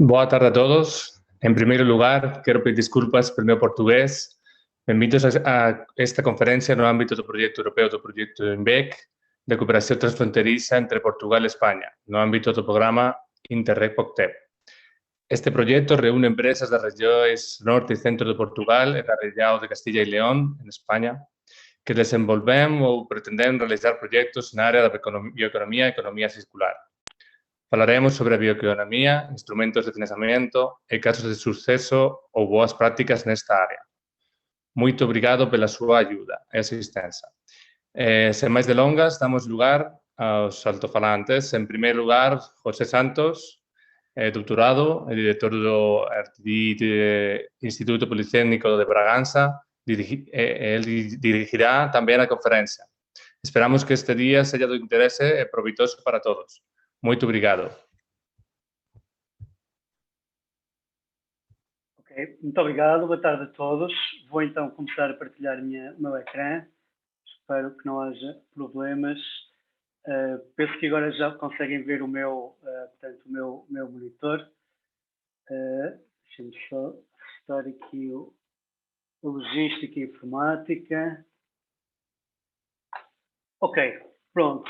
Boa tarde a todos. En primeiro lugar, quero pedir desculpas pelo meu portugués. Benvindos a esta conferencia no ámbito do proxecto europeo do proxecto INVEC de cooperación transfronteriza entre Portugal e España, no ámbito do programa Interreg POCTEP. Este proxecto reúne empresas das regións norte e centro de Portugal e da região de Castilla e León, en España, que desenvolven ou pretenden realizar proxectos na área da bioeconomía e economía circular. Falaremos sobre a bioeconomía, instrumentos de financiamento e casos de suceso ou boas prácticas nesta área. Moito obrigado pela súa axuda e asistencia. Sen máis delongas, damos lugar aos altofalantes. En primeiro lugar, José Santos, doutorado e director do Instituto Politécnico de Braganza. Ele dirigirá tamén a conferencia. Esperamos que este día seja do interese e provitoso para todos. Muito obrigado. Ok, muito obrigado. Boa tarde a todos. Vou então começar a partilhar o meu ecrã. Espero que não haja problemas. Penso que agora já conseguem ver o meu, portanto, o meu monitor. Deixem-me só restar aqui a logística e informática. Ok, pronto.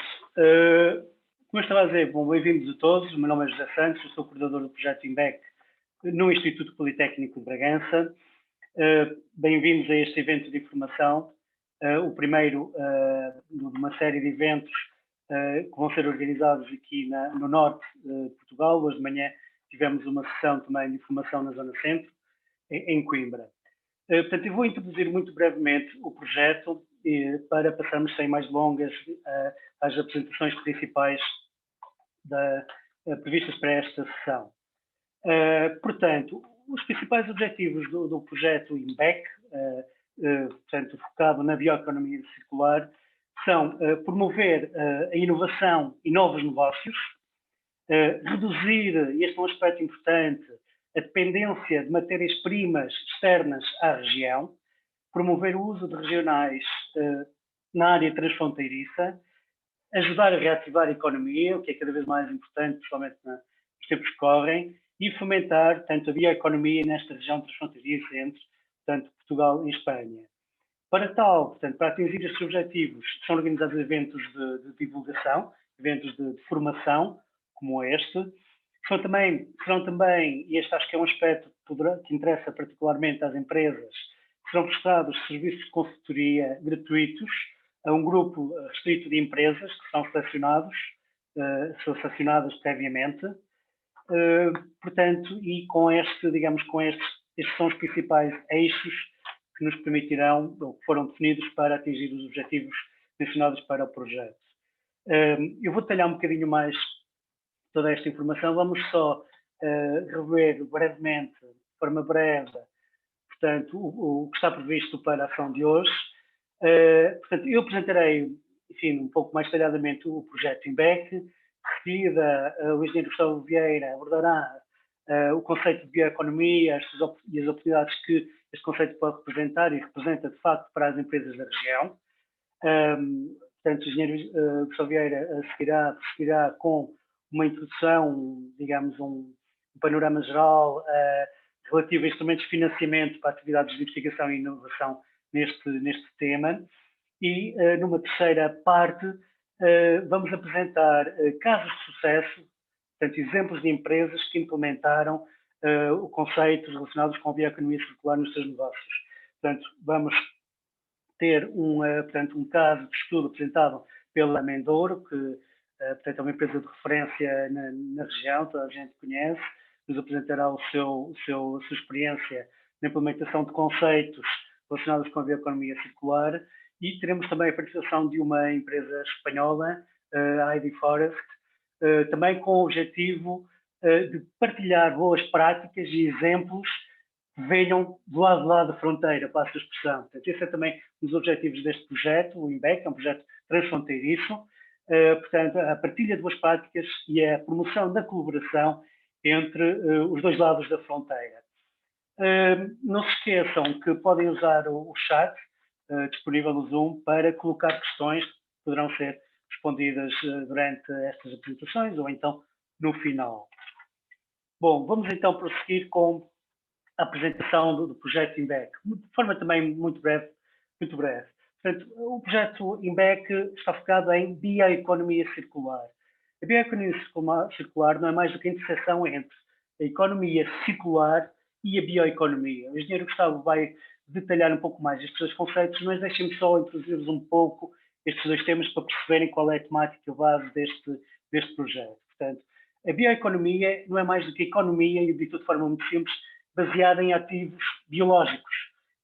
Como eu estava a dizer, bom, bem-vindos a todos. O meu nome é José Santos, eu sou coordenador do projeto INVEC no Instituto Politécnico de Bragança. Bem-vindos a este evento de informação, o primeiro de uma série de eventos que vão ser organizados aqui no norte de Portugal. Hoje de manhã tivemos uma sessão também de informação na Zona Centro, em Coimbra. Portanto, eu vou introduzir muito brevemente o projeto para passarmos sem mais delongas às apresentações principais previstas para esta sessão. Portanto, os principais objetivos do projeto INVEC, portanto, focado na bioeconomia circular, são promover a inovação e novos negócios, reduzir, e este é um aspecto importante, a dependência de matérias-primas externas à região, promover o uso de regionais na área transfronteiriça, ajudar a reativar a economia, o que é cada vez mais importante, principalmente nos tempos que correm, e fomentar tanto a bioeconomia nesta região transfronteiriça entre, portanto, Portugal e Espanha. Para tal, portanto, para atingir estes objetivos, são organizados eventos de divulgação, eventos de formação, como este. Serão também, e este acho que é um aspecto que interessa particularmente às empresas, serão prestados serviços de consultoria gratuitos a um grupo restrito de empresas que são selecionadas previamente. Portanto, e com estes são os principais eixos que nos permitirão, ou que foram definidos para atingir os objetivos mencionados para o projeto. Eu vou detalhar um bocadinho mais toda esta informação. Vamos só rever brevemente, de forma breve, portanto, o que está previsto para a ação de hoje. Portanto, eu apresentarei, enfim, um pouco mais detalhadamente o projeto INVEC. De seguida, o engenheiro Gustavo Vieira abordará o conceito de bioeconomia e as oportunidades que este conceito pode representar e representa, de facto, para as empresas da região. Portanto, o engenheiro Gustavo Vieira seguirá com uma introdução, digamos, um panorama geral relativo a instrumentos de financiamento para atividades de investigação e inovação neste tema. E, numa terceira parte, vamos apresentar casos de sucesso, portanto, exemplos de empresas que implementaram o conceito relacionados com a bioeconomia circular nos seus negócios. Portanto, vamos ter um caso de estudo apresentado pela Amendouro, que portanto, é uma empresa de referência na região, toda a gente conhece, nos apresentará a sua experiência na implementação de conceitos relacionados com a bioeconomia circular, e teremos também a participação de uma empresa espanhola, a ID Forest, também com o objetivo de partilhar boas práticas e exemplos que venham do lado de lá da fronteira, para a sua expressão. Portanto, esse é também um dos objetivos deste projeto, o INVEC, é um projeto transfronteiriço, portanto, a partilha de boas práticas e a promoção da colaboração entre os dois lados da fronteira. Não se esqueçam que podem usar o chat disponível no Zoom para colocar questões que poderão ser respondidas durante estas apresentações ou então no final. Bom, vamos então prosseguir com a apresentação do projeto IMBEC, de forma também muito breve, muito breve. Portanto, o projeto IMBEC está focado em bioeconomia circular. A bioeconomia circular não é mais do que a interseção entre a economia circular e a bioeconomia. O engenheiro Gustavo vai detalhar um pouco mais estes dois conceitos, mas deixem-me só introduzir-vos um pouco estes dois temas para perceberem qual é a temática base deste projeto. Portanto, a bioeconomia não é mais do que a economia, e dito de forma muito simples, baseada em ativos biológicos,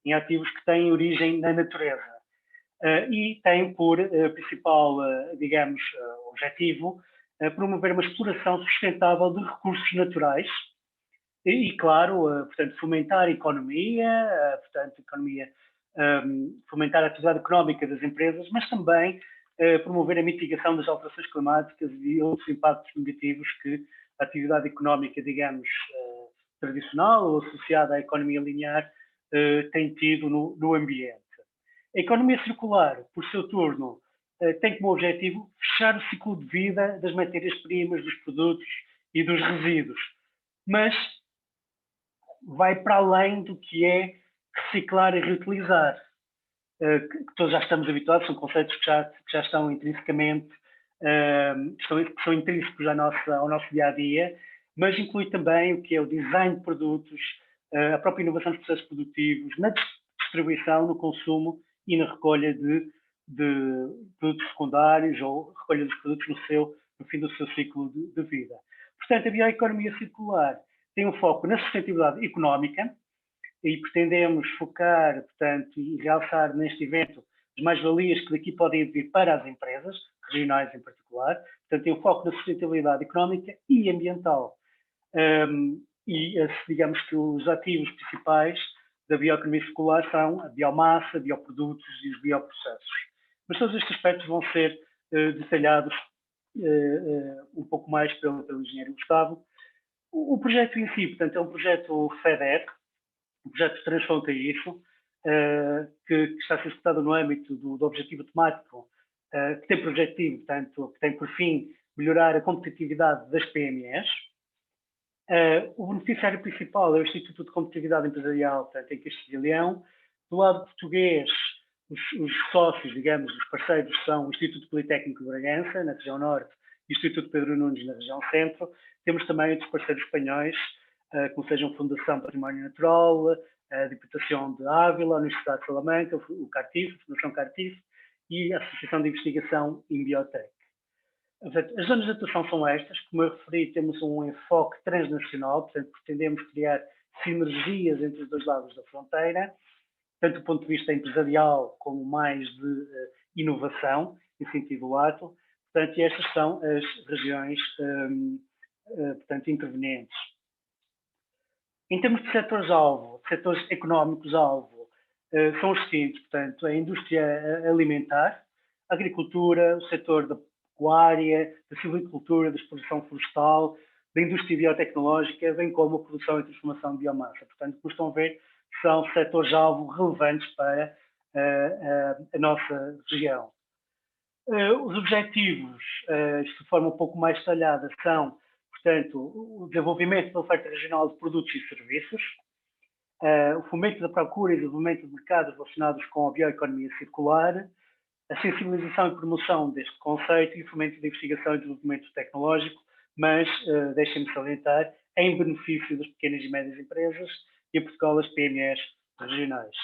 em ativos que têm origem na natureza. E tem por principal, digamos, objetivo promover uma exploração sustentável de recursos naturais e claro, portanto, fomentar a economia, fomentar a atividade económica das empresas, mas também promover a mitigação das alterações climáticas e outros impactos negativos que a atividade económica, digamos, tradicional ou associada à economia linear tem tido no ambiente. A economia circular, por seu turno, tem como objetivo fechar o ciclo de vida das matérias-primas, dos produtos e dos resíduos, mas vai para além do que é reciclar e reutilizar, que todos já estamos habituados, são conceitos que já estão intrinsecamente, que são intrínsecos ao nosso dia-a-dia, mas inclui também o que é o design de produtos, a própria inovação de processos produtivos, na distribuição, no consumo e na recolha de produtos secundários ou recolha dos produtos no fim do seu ciclo de vida. Portanto, a bioeconomia circular tem um foco na sustentabilidade económica e pretendemos focar, portanto, e realçar neste evento as mais-valias que daqui podem vir para as empresas, regionais em particular. Portanto, tem um foco na sustentabilidade económica e ambiental. Digamos que os ativos principais da bioeconomia circular são a biomassa, bioprodutos e os bioprocessos. Mas todos estes aspectos vão ser detalhados um pouco mais pelo engenheiro Gustavo. O projeto em si, portanto, é um projeto FEDER, um projeto transfronteiriço, que está a ser executado no âmbito do objetivo temático, que tem por objetivo, portanto, que tem por fim melhorar a competitividade das PMEs. O beneficiário principal é o Instituto de Competitividade Empresarial, portanto, em Castilla e Leão. Do lado português, os sócios, digamos, os parceiros são o Instituto Politécnico de Bragança, na região norte, e o Instituto Pedro Nunes, na região centro. Temos também outros parceiros espanhóis, como sejam a Fundação Património Natural, a Diputação de Ávila, a Universidade de Salamanca, o CARTIF, a Fundação CARTIF e a Associação de Investigação em Biotech. As zonas de atuação são estas. Como eu referi, temos um enfoque transnacional, portanto, pretendemos criar sinergias entre os dois lados da fronteira, tanto do ponto de vista empresarial como mais de inovação, em sentido lato. Portanto, e estas são as regiões portanto, intervenientes. Em termos de setores-alvo, setores económicos-alvo, são os seguintes, portanto, a indústria alimentar, a agricultura, o setor da pecuária, da silvicultura, da exploração florestal, da indústria biotecnológica, bem como a produção e transformação de biomassa. Portanto, como estão a ver, são setores-alvo relevantes para a nossa região. Os objetivos, de forma um pouco mais detalhada, são, portanto, o desenvolvimento da oferta regional de produtos e serviços, o fomento da procura e desenvolvimento de mercados relacionados com a bioeconomia circular, a sensibilização e promoção deste conceito e o fomento da investigação e desenvolvimento tecnológico, mas, deixem-me salientar, em benefício das pequenas e médias empresas e, em Portugal, as PMEs regionais.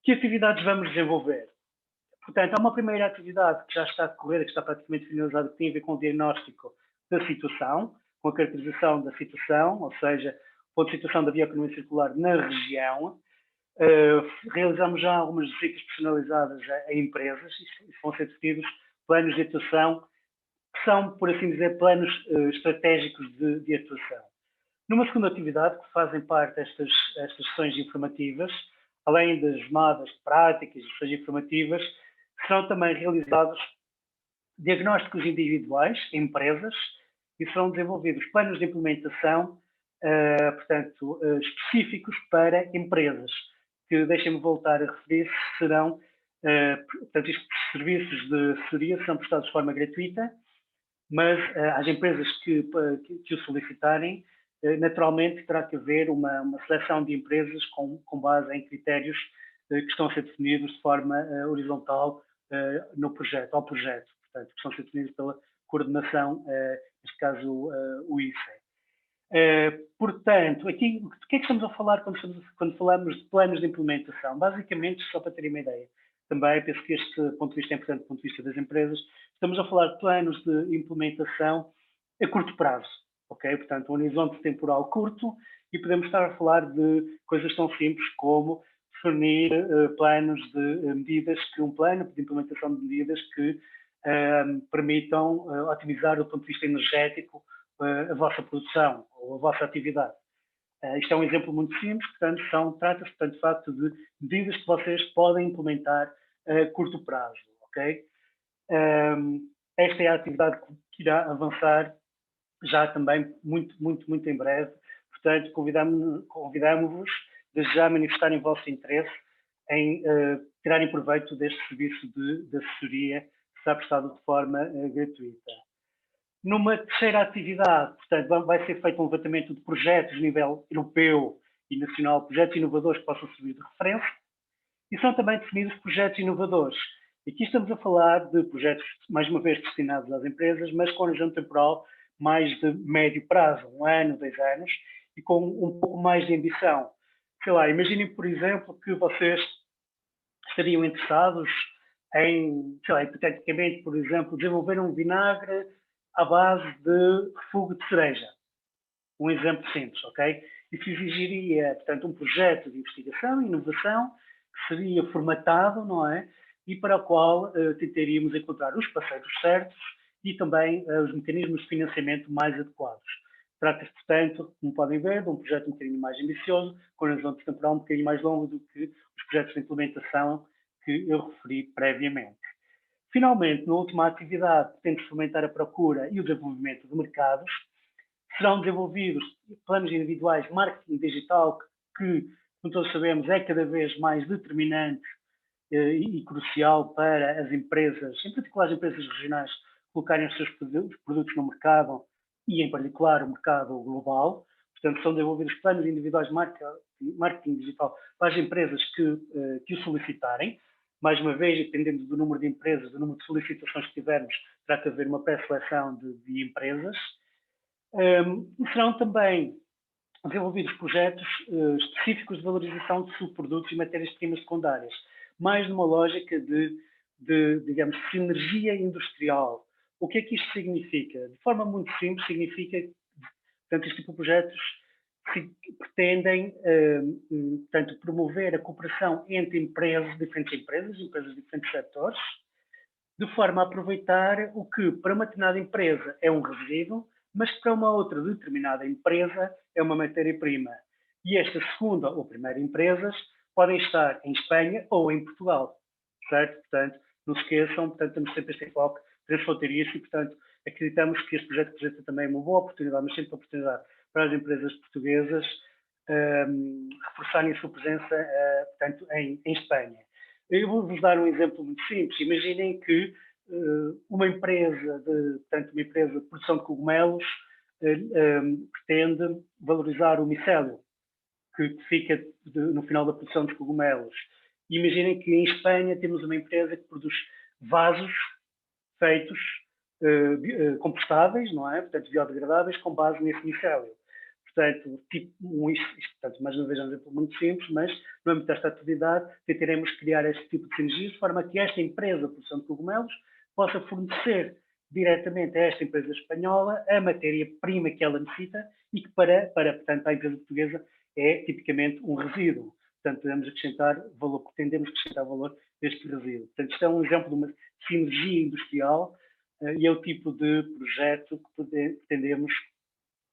Que atividades vamos desenvolver? Portanto, há uma primeira atividade que já está a decorrer, que está praticamente finalizada, que tem a ver com o diagnóstico da situação, com a caracterização da situação, ou seja, com a situação da bioeconomia circular na região. Realizamos já algumas visitas personalizadas a empresas e vão ser definidos planos de atuação, que são, por assim dizer, planos estratégicos de atuação. Numa segunda atividade, que fazem parte estas sessões informativas, além das jornadas práticas e sessões informativas, serão também realizados diagnósticos individuais em empresas e serão desenvolvidos planos de implementação, portanto, específicos para empresas, que, deixem-me voltar a referir, serão, portanto, estes serviços de assessoria serão prestados de forma gratuita, mas às empresas que o solicitarem, naturalmente terá que haver uma seleção de empresas com base em critérios que estão a ser definidos de forma horizontal ao projeto, portanto, que estão a ser definidos pela coordenação, neste caso o ICE. Portanto, aqui, do que é que estamos a falar quando falamos de planos de implementação? Basicamente, só para terem uma ideia, também penso que este ponto de vista é importante do ponto de vista das empresas, estamos a falar de planos de implementação a curto prazo, ok? Portanto, um horizonte temporal curto, e podemos estar a falar de coisas tão simples como definir planos de medidas, um plano de implementação de medidas que permitam otimizar do ponto de vista energético a vossa produção ou a vossa atividade. Isto é um exemplo muito simples, portanto, trata-se, portanto, de facto, de medidas que vocês podem implementar a curto prazo, ok? Esta é a atividade que irá avançar já também muito em breve. Portanto, convidamos-vos desde já a manifestarem o vosso interesse em tirarem proveito deste serviço de assessoria que está prestado de forma gratuita. Numa terceira atividade, portanto, vai ser feito um levantamento de projetos a nível europeu e nacional, projetos inovadores que possam servir de referência, e são também definidos projetos inovadores. Aqui estamos a falar de projetos, mais uma vez, destinados às empresas, mas com horizonte temporal mais de médio prazo, 1 ano, 2 anos, e com um pouco mais de ambição. Sei lá, imaginem, por exemplo, que vocês estariam interessados em, sei lá, hipoteticamente, por exemplo, desenvolver um vinagre à base de refugo de cereja. Um exemplo simples, ok? Isso exigiria, portanto, um projeto de investigação e inovação que seria formatado, não é? E para o qual tentaríamos encontrar os parceiros certos e também os mecanismos de financiamento mais adequados. Trata-se, portanto, como podem ver, de um projeto um bocadinho mais ambicioso, com um horizonte temporal um bocadinho mais longo do que os projetos de implementação que eu referi previamente. Finalmente, na última atividade, pretende fomentar a procura e o desenvolvimento de mercados. Serão desenvolvidos planos individuais de marketing digital que, como todos sabemos, é cada vez mais determinante e crucial para as empresas, em particular as empresas regionais, colocarem os seus produtos no mercado e, em particular, o mercado global. Portanto, são desenvolvidos planos individuais de marketing digital para as empresas que o solicitarem. Mais uma vez, dependendo do número de empresas, do número de solicitações que tivermos, terá que haver uma pré-seleção de empresas. Serão também desenvolvidos projetos específicos de valorização de subprodutos e matérias-primas secundárias, mais numa lógica de, digamos, sinergia industrial. O que é que isto significa? De forma muito simples, significa que, portanto, este tipo de projetos pretendem, portanto, promover a cooperação entre diferentes empresas de diferentes setores, de forma a aproveitar o que para uma determinada empresa é um resíduo, mas que para uma outra determinada empresa é uma matéria-prima. E esta segunda ou primeira empresas podem estar em Espanha ou em Portugal, certo? Portanto, não se esqueçam, portanto, temos sempre este enfoque transfronteiriço e, portanto, acreditamos que este projeto representa também uma boa oportunidade, mas sempre uma oportunidade para as empresas portuguesas reforçarem a sua presença, portanto, em Espanha. Eu vou-vos dar um exemplo muito simples. Imaginem que uma empresa de produção de cogumelos pretende valorizar o micélio que fica no final da produção dos cogumelos. Imaginem que em Espanha temos uma empresa que produz vasos feitos compostáveis, não é? Portanto, biodegradáveis com base nesse micélio. Portanto, portanto, mais uma vez é um exemplo muito simples, mas no âmbito desta atividade tentaremos criar este tipo de sinergias de forma a que esta empresa de produção de cogumelos possa fornecer diretamente a esta empresa espanhola a matéria-prima que ela necessita e que portanto, a empresa portuguesa é tipicamente um resíduo. Portanto, pretendemos acrescentar valor deste resíduo. Portanto, isto é um exemplo de uma sinergia industrial e é o tipo de projeto que pretendemos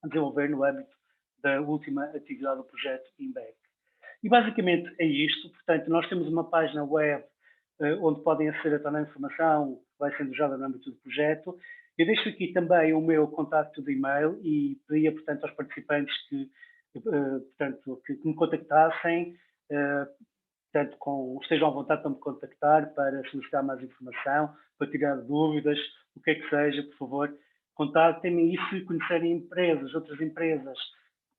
desenvolver no âmbito da última atividade do projeto IMBEC. E basicamente é isto. Portanto, nós temos uma página web onde podem aceder a toda a informação que vai sendo usada no âmbito do projeto. Eu deixo aqui também o meu contacto de e-mail e pedia, portanto, aos participantes que me contactassem, portanto, estejam à vontade para me contactar, para solicitar mais informação, para tirar dúvidas, o que é que seja, por favor, contactem-me e se conhecerem outras empresas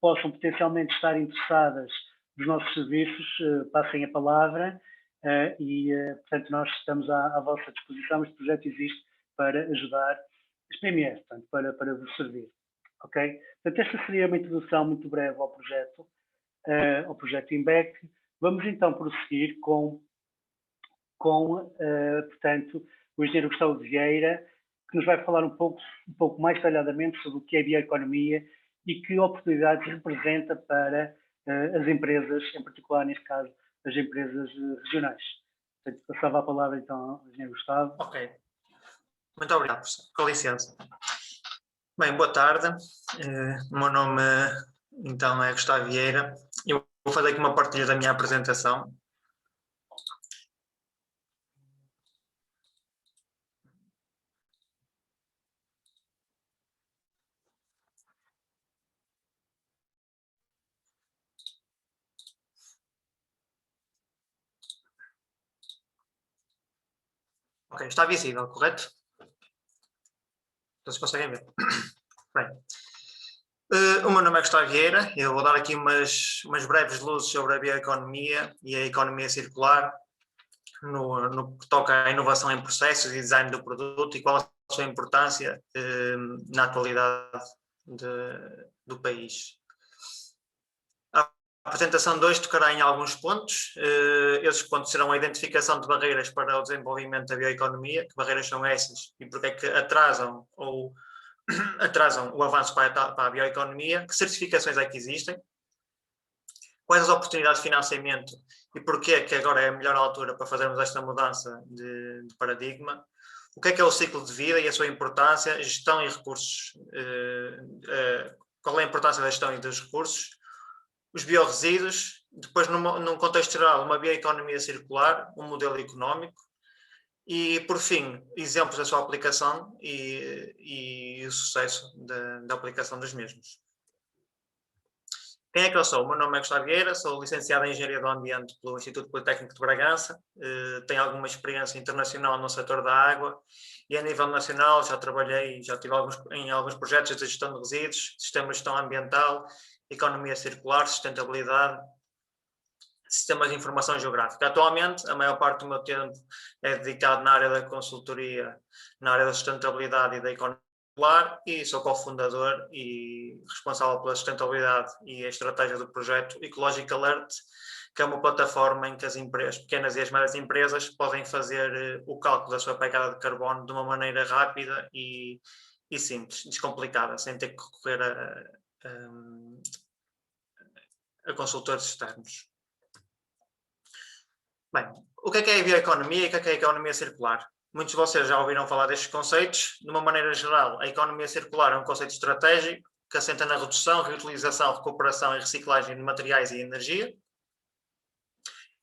possam potencialmente estar interessadas nos nossos serviços, passem a palavra portanto, nós estamos à vossa disposição. Este projeto existe para ajudar as PMEs, portanto, para vos servir. Ok? Portanto, esta seria uma introdução muito breve ao projeto IMBEC. Vamos então prosseguir com portanto, o engenheiro Gustavo Vieira, que nos vai falar um pouco mais detalhadamente sobre o que é bioeconomia e que oportunidades representa para as empresas, em particular, neste caso, as empresas regionais. Portanto, passava a palavra então ao engenheiro Gustavo. Ok. Muito obrigado, professor. Com licença. Bem, boa tarde. O meu nome então é Gustavo Vieira. Eu vou fazer aqui uma partilha da minha apresentação. Ok, está visível, correto? Vocês conseguem ver? Bem, o meu nome é Gustavo Vieira. Eu vou dar aqui umas breves luzes sobre a bioeconomia e a economia circular no que toca à inovação em processos e design do produto e qual a sua importância na atualidade do país. A apresentação de hoje tocará em alguns pontos. Esses pontos serão a identificação de barreiras para o desenvolvimento da bioeconomia, que barreiras são essas e porque é que atrasam o avanço para a bioeconomia, que certificações é que existem, quais as oportunidades de financiamento e porquê é que agora é a melhor altura para fazermos esta mudança de paradigma, o que é o ciclo de vida e a sua importância, gestão e recursos, qual é a importância da gestão e dos recursos, os biorresíduos, depois num contexto geral uma bioeconomia circular, um modelo económico e, por fim, exemplos da sua aplicação e o sucesso da aplicação dos mesmos. Quem é que eu sou? O meu nome é Gustavo Vieira, sou licenciado em Engenharia do Ambiente pelo Instituto Politécnico de Bragança, tenho alguma experiência internacional no setor da água e a nível nacional já tive em alguns projetos de gestão de resíduos, sistema de gestão ambiental, economia circular, sustentabilidade, sistemas de informação geográfica. Atualmente, a maior parte do meu tempo é dedicado na área da consultoria, na área da sustentabilidade e da economia circular e sou cofundador e responsável pela sustentabilidade e a estratégia do projeto Ecologic Alert, que é uma plataforma em que as pequenas e as médias empresas podem fazer o cálculo da sua pegada de carbono de uma maneira rápida e simples, descomplicada, sem ter que recorrer a consultores externos. Bem, o que é a bioeconomia e o que é a economia circular? Muitos de vocês já ouviram falar destes conceitos. De uma maneira geral, a economia circular é um conceito estratégico que assenta na redução, reutilização, recuperação e reciclagem de materiais e energia.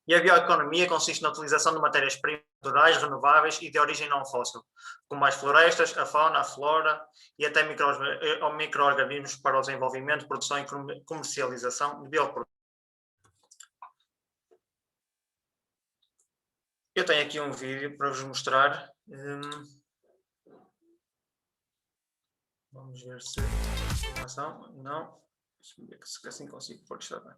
E a bioeconomia consiste na utilização de matérias-primas naturais, renováveis e de origem não fóssil, como as florestas, a fauna, a flora e até micro-organismos para o desenvolvimento, produção e comercialização de bioprodutos. Eu tenho aqui um vídeo para vos mostrar. Vamos ver se a informação. Não. Deixa-me ver se assim consigo pôr isto bem.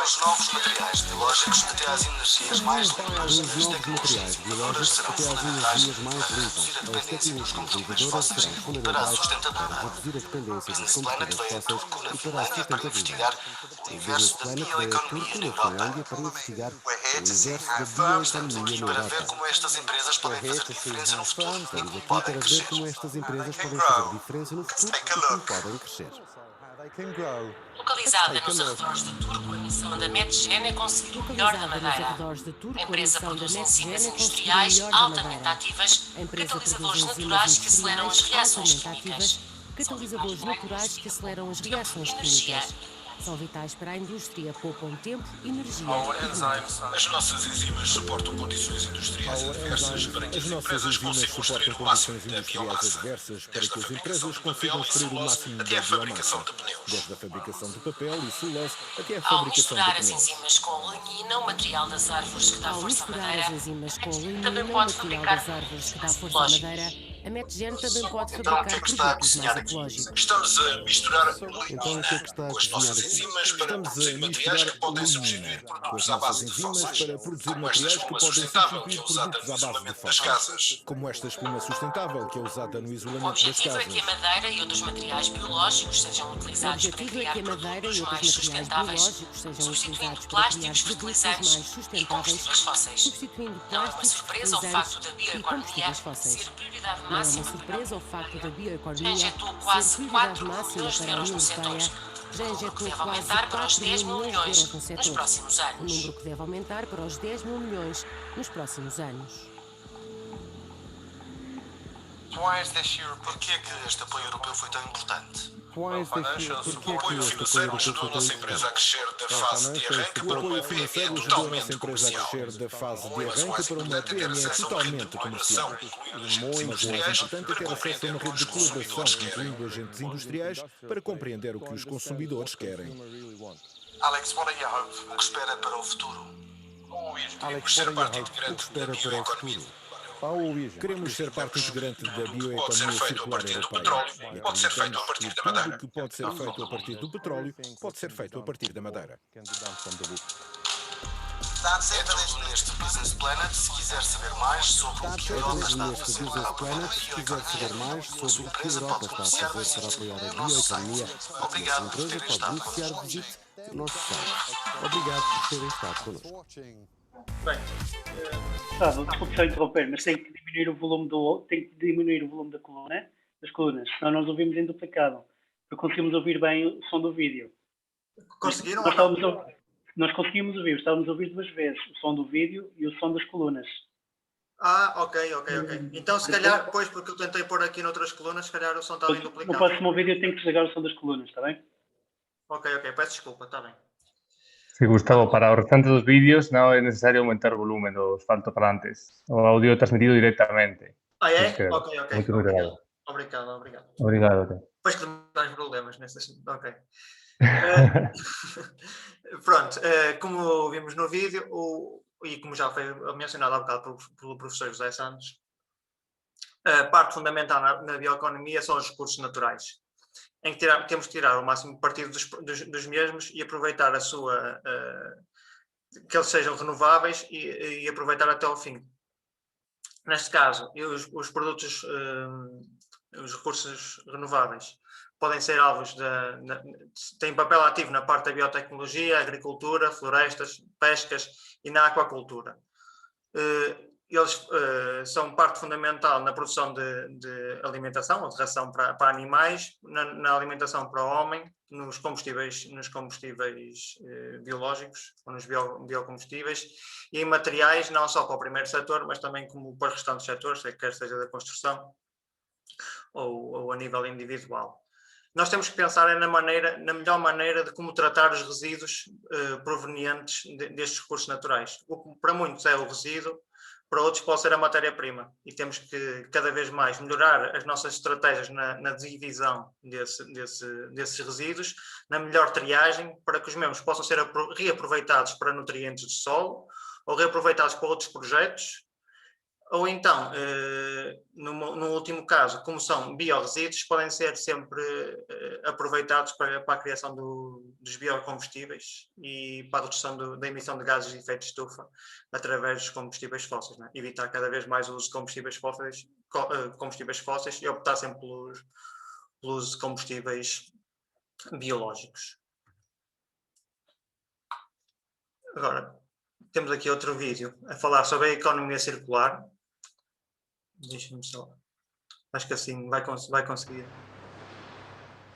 Os novos materiais biológicos até às energias mais limpas. As tecnologias inovadoras serão fundamentais para reduzir a dependência dos combustíveis fósseis para a sustentabilidade. Business Planet veio a Turku, na Finlândia, para investigar o universo da bioeconomia na Europa. O Ahead Farms estamos aqui para ver como estas empresas podem fazer diferença no futuro e como podem crescer. Take a look. Localizada nos arredores de Turku, a missão da Metgen é conseguir o melhor da Madeira. A empresa produz enzimas industriais altamente ativas, catalisadores naturais que aceleram as reações químicas. São de energia São vitais para a indústria, poupam tempo, energia As nossas enzimas suportam condições industriais adversas para que as empresas consigam extrair o máximo da biomassa. Desde a fabricação de papel e celulose até a fabricação de pneus. Desde a fabricação de papel e celulose até a Ao fabricação misturar de as pneus. enzimas com lignina, o material das árvores que dá Ao força à misturar madeira, as enzimas com lignina, também o pode material fabricar das árvores que dá mais força à ecológicos. madeira, a Metgen também pode Então o que fabricar é que está a produtos cozinhar mais aqui? ecológicos. Estamos a misturar Então o que é lignina que está a com as cozinhar nossas aqui? enzimas para Estamos a produzir materiais misturar que podem lignina substituir com as produtos à nossas base de enzimas fósseis, para produzir como esta materiais que espuma podem sustentável que substituir é usada produtos no à base de isolamento das fósseis, casas. como esta espuma sustentável que é usada no O isolamento das objetivo é que a casas. madeira e outros materiais biológicos sejam O utilizados para objetivo é criar que a madeira e produtos outros mais materiais sustentáveis, biológicos sejam substituindo utilizados para criar plásticos, produtos fertilizantes mais e sustentáveis, combustíveis fósseis. substituindo Não é uma plásticos, surpresa o facto da fertilizantes e bioeconomia combustíveis fósseis. ser prioridade Não é uma máxima. surpresa o facto da Já bioeconomia injetou ser quase prioridade 4 máxima milhões de para a euros União no setor, Europeia, já que injetou deve quase aumentar para os 4 10 mil mil milhões de milhões euros no nos setor, próximos um anos. número que deve aumentar para os 10 mil milhões nos próximos anos. Porquê é que este apoio europeu foi tão importante? Porquê O apoio financeiro ajudou a nossa empresa a crescer da fase de arranque para uma PME totalmente comercial. da fase de Mas o arranque mais para uma importante é ter PME acesso a uma rede de totalmente comercial. colaboração, incluindo agentes Mas o mais industriais, importante é para ter acesso a compreender uma o que rede os de colaboração, consumidores querem. incluindo agentes industriais, para compreender o que os consumidores querem. Alex, o que espera para o futuro? Queremos ser parte integrante da bioeconomia. Queremos ser parte integrante da bioeconomia Pode ser feito a circular partir do europeia. petróleo, E pode ser feito a acreditamos partir que da tudo madeira. o que pode ser feito a partir do petróleo pode ser feito a partir da madeira. É tudo neste Business Planet. Se quiser saber mais sobre o que a Europa está a fazer para apoiar a bioeconomia, a sua empresa pode beneficiar desse para o nosso site. Obrigado por ter estado connosco. O nosso site. Obrigado por terem estado connosco. Bem, Gustavo, desculpe só interromper, mas tem que diminuir o volume da coluna, das colunas, senão nós ouvimos em duplicado. Para conseguirmos ouvir bem o som do vídeo. conseguiram? Nós conseguimos ouvir, estávamos a ouvir duas vezes o som do vídeo e o som das colunas. Ah, ok. Então, se calhar, depois, porque eu tentei pôr aqui noutras colunas, se calhar o som estava em No duplicado. próximo vídeo eu tenho que desligar o som das colunas, está bem? Ok, peço desculpa, está bem. Sí, Gustavo, para o restante dos vídeos non é necesario aumentar o volumen dos altofalantes. O audio é transmitido directamente. Ah, é? Ok. Ok. Muito obrigado. Obrigado. Obrigado. Depois que tens problemas nesses. Ok. Pronto, como vimos no vídeo, e como já foi mencionado há bocado pelo professor José Santos, a parte fundamental na bioeconomia são os recursos naturais, em que temos que tirar o máximo partido dos mesmos e aproveitar que eles sejam renováveis e aproveitar até ao fim. Neste caso, os produtos, os recursos renováveis podem ser alvos têm papel ativo na parte da biotecnologia, agricultura, florestas, pescas e na aquacultura. Eles são parte fundamental na produção de alimentação, ou de ração para animais, na alimentação para o homem, nos combustíveis biológicos, ou nos biocombustíveis, e em materiais, não só para o primeiro setor, mas também como para os restantes setores, quer seja da construção ou a nível individual. Nós temos que pensar na melhor maneira de como tratar os resíduos provenientes destes recursos naturais. O que para muitos é o resíduo, para outros pode ser a matéria-prima. E temos que cada vez mais melhorar as nossas estratégias na divisão desses resíduos, na melhor triagem, para que os mesmos possam ser reaproveitados para nutrientes do solo ou reaproveitados para outros projetos. Ou então, no último caso, como são biorresíduos, podem ser sempre aproveitados para a criação dos biocombustíveis e para a redução da emissão de gases de efeito de estufa através dos combustíveis fósseis, né? Evitar cada vez mais o uso de combustíveis fósseis e optar sempre pelos combustíveis biológicos. Agora, temos aqui outro vídeo a falar sobre a economia circular. Deixa-me só. Acho que assim vai conseguir.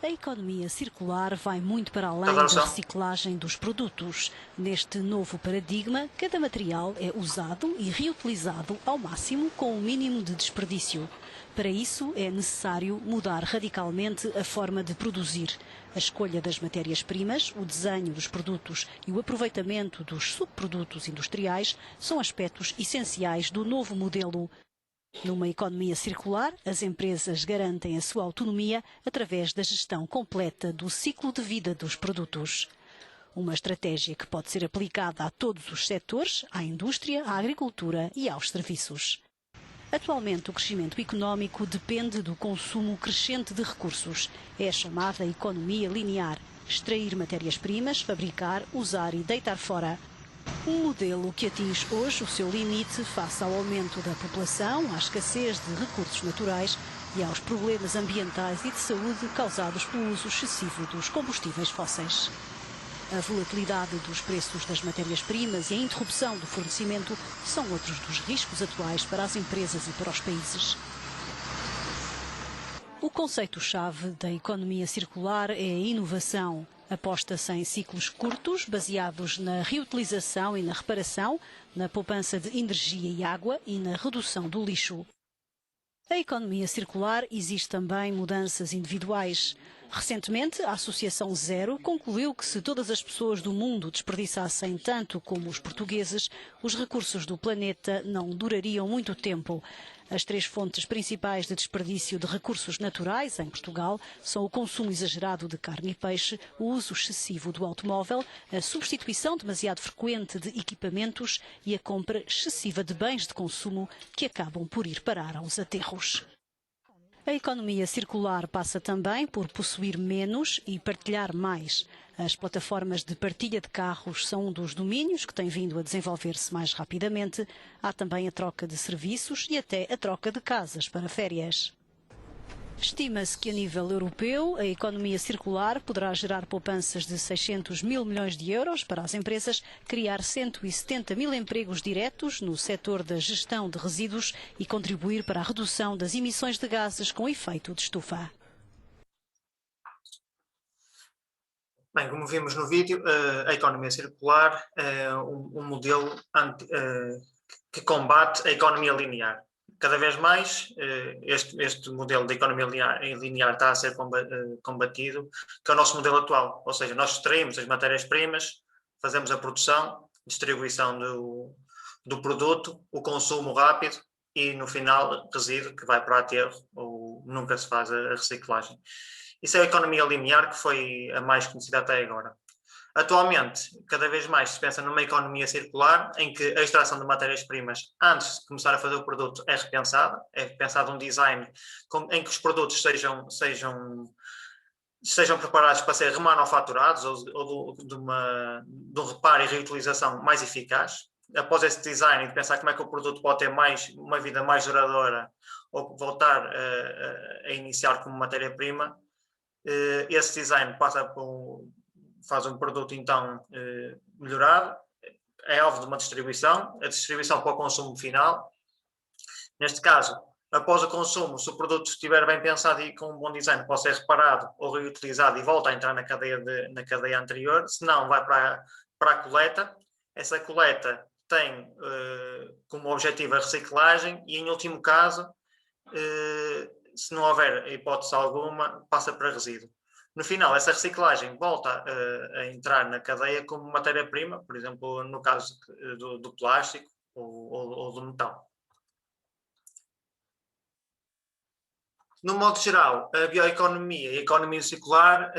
A economia circular vai muito para além da reciclagem dos produtos. Neste novo paradigma, cada material é usado e reutilizado ao máximo com o mínimo de desperdício. Para isso, é necessário mudar radicalmente a forma de produzir. A escolha das matérias-primas, o desenho dos produtos e o aproveitamento dos subprodutos industriais são aspectos essenciais do novo modelo. Numa economia circular, as empresas garantem a sua autonomia através da gestão completa do ciclo de vida dos produtos. Uma estratégia que pode ser aplicada a todos os setores, à indústria, à agricultura e aos serviços. Atualmente, o crescimento económico depende do consumo crescente de recursos. É a chamada economia linear. Extrair matérias-primas, fabricar, usar e deitar fora. Um modelo que atinge hoje o seu limite face ao aumento da população, à escassez de recursos naturais e aos problemas ambientais e de saúde causados pelo uso excessivo dos combustíveis fósseis. A volatilidade dos preços das matérias-primas e a interrupção do fornecimento são outros dos riscos atuais para as empresas e para os países. O conceito-chave da economia circular é a inovação. Aposta-se em ciclos curtos, baseados na reutilização e na reparação, na poupança de energia e água e na redução do lixo. A economia circular exige também mudanças individuais. Recentemente, a Associação Zero concluiu que se todas as pessoas do mundo desperdiçassem tanto como os portugueses, os recursos do planeta não durariam muito tempo. As 3 fontes principais de desperdício de recursos naturais em Portugal são o consumo exagerado de carne e peixe, o uso excessivo do automóvel, a substituição demasiado frequente de equipamentos e a compra excessiva de bens de consumo que acabam por ir parar aos aterros. A economia circular passa também por possuir menos e partilhar mais. As plataformas de partilha de carros são um dos domínios que tem vindo a desenvolver-se mais rapidamente. Há também a troca de serviços e até a troca de casas para férias. Estima-se que a nível europeu a economia circular poderá gerar poupanças de 600 mil milhões de euros para as empresas, criar 170 mil empregos diretos no setor da gestão de resíduos e contribuir para a redução das emissões de gases com efeito de estufa. Bem, como vimos no vídeo, a economia circular é um modelo que combate a economia linear. Cada vez mais este modelo de economia linear está a ser combatido, que é o nosso modelo atual. Ou seja, nós extraímos as matérias-primas, fazemos a produção, distribuição do produto, o consumo rápido e, no final, resíduo que vai para o aterro ou nunca se faz a reciclagem. Isso é a economia linear, que foi a mais conhecida até agora. Atualmente, cada vez mais se pensa numa economia circular, em que a extração de matérias-primas, antes de começar a fazer o produto, é repensada. É pensado um design em que os produtos sejam preparados para ser remanufaturados ou de um reparo e reutilização mais eficaz. Após esse design, de pensar como é que o produto pode ter uma vida mais duradoura ou voltar a iniciar como matéria-prima, esse design faz um produto então melhorado, é alvo de uma distribuição, a distribuição para o consumo final. Neste caso, após o consumo, se o produto estiver bem pensado e com um bom design, pode ser reparado ou reutilizado e volta a entrar na cadeia anterior, se não, vai para a coleta. Essa coleta tem como objetivo a reciclagem e, em último caso, se não houver hipótese alguma, passa para resíduo. No final, essa reciclagem volta a entrar na cadeia como matéria-prima, por exemplo, no caso do plástico ou do metal. No modo geral, a bioeconomia e a economia circular,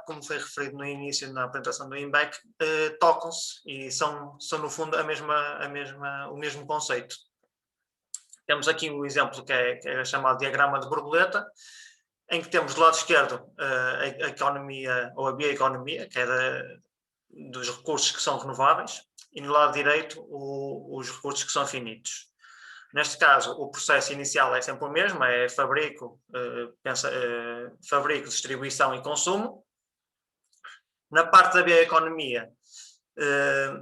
como foi referido no início na apresentação do INBEC, tocam-se e são no fundo o mesmo conceito. Temos aqui o exemplo que é chamado diagrama de borboleta, em que temos do lado esquerdo a economia ou a bioeconomia, que é dos recursos que são renováveis, e no lado direito os recursos que são finitos. Neste caso, o processo inicial é sempre o mesmo, é fabrico, distribuição e consumo. Na parte da bioeconomia,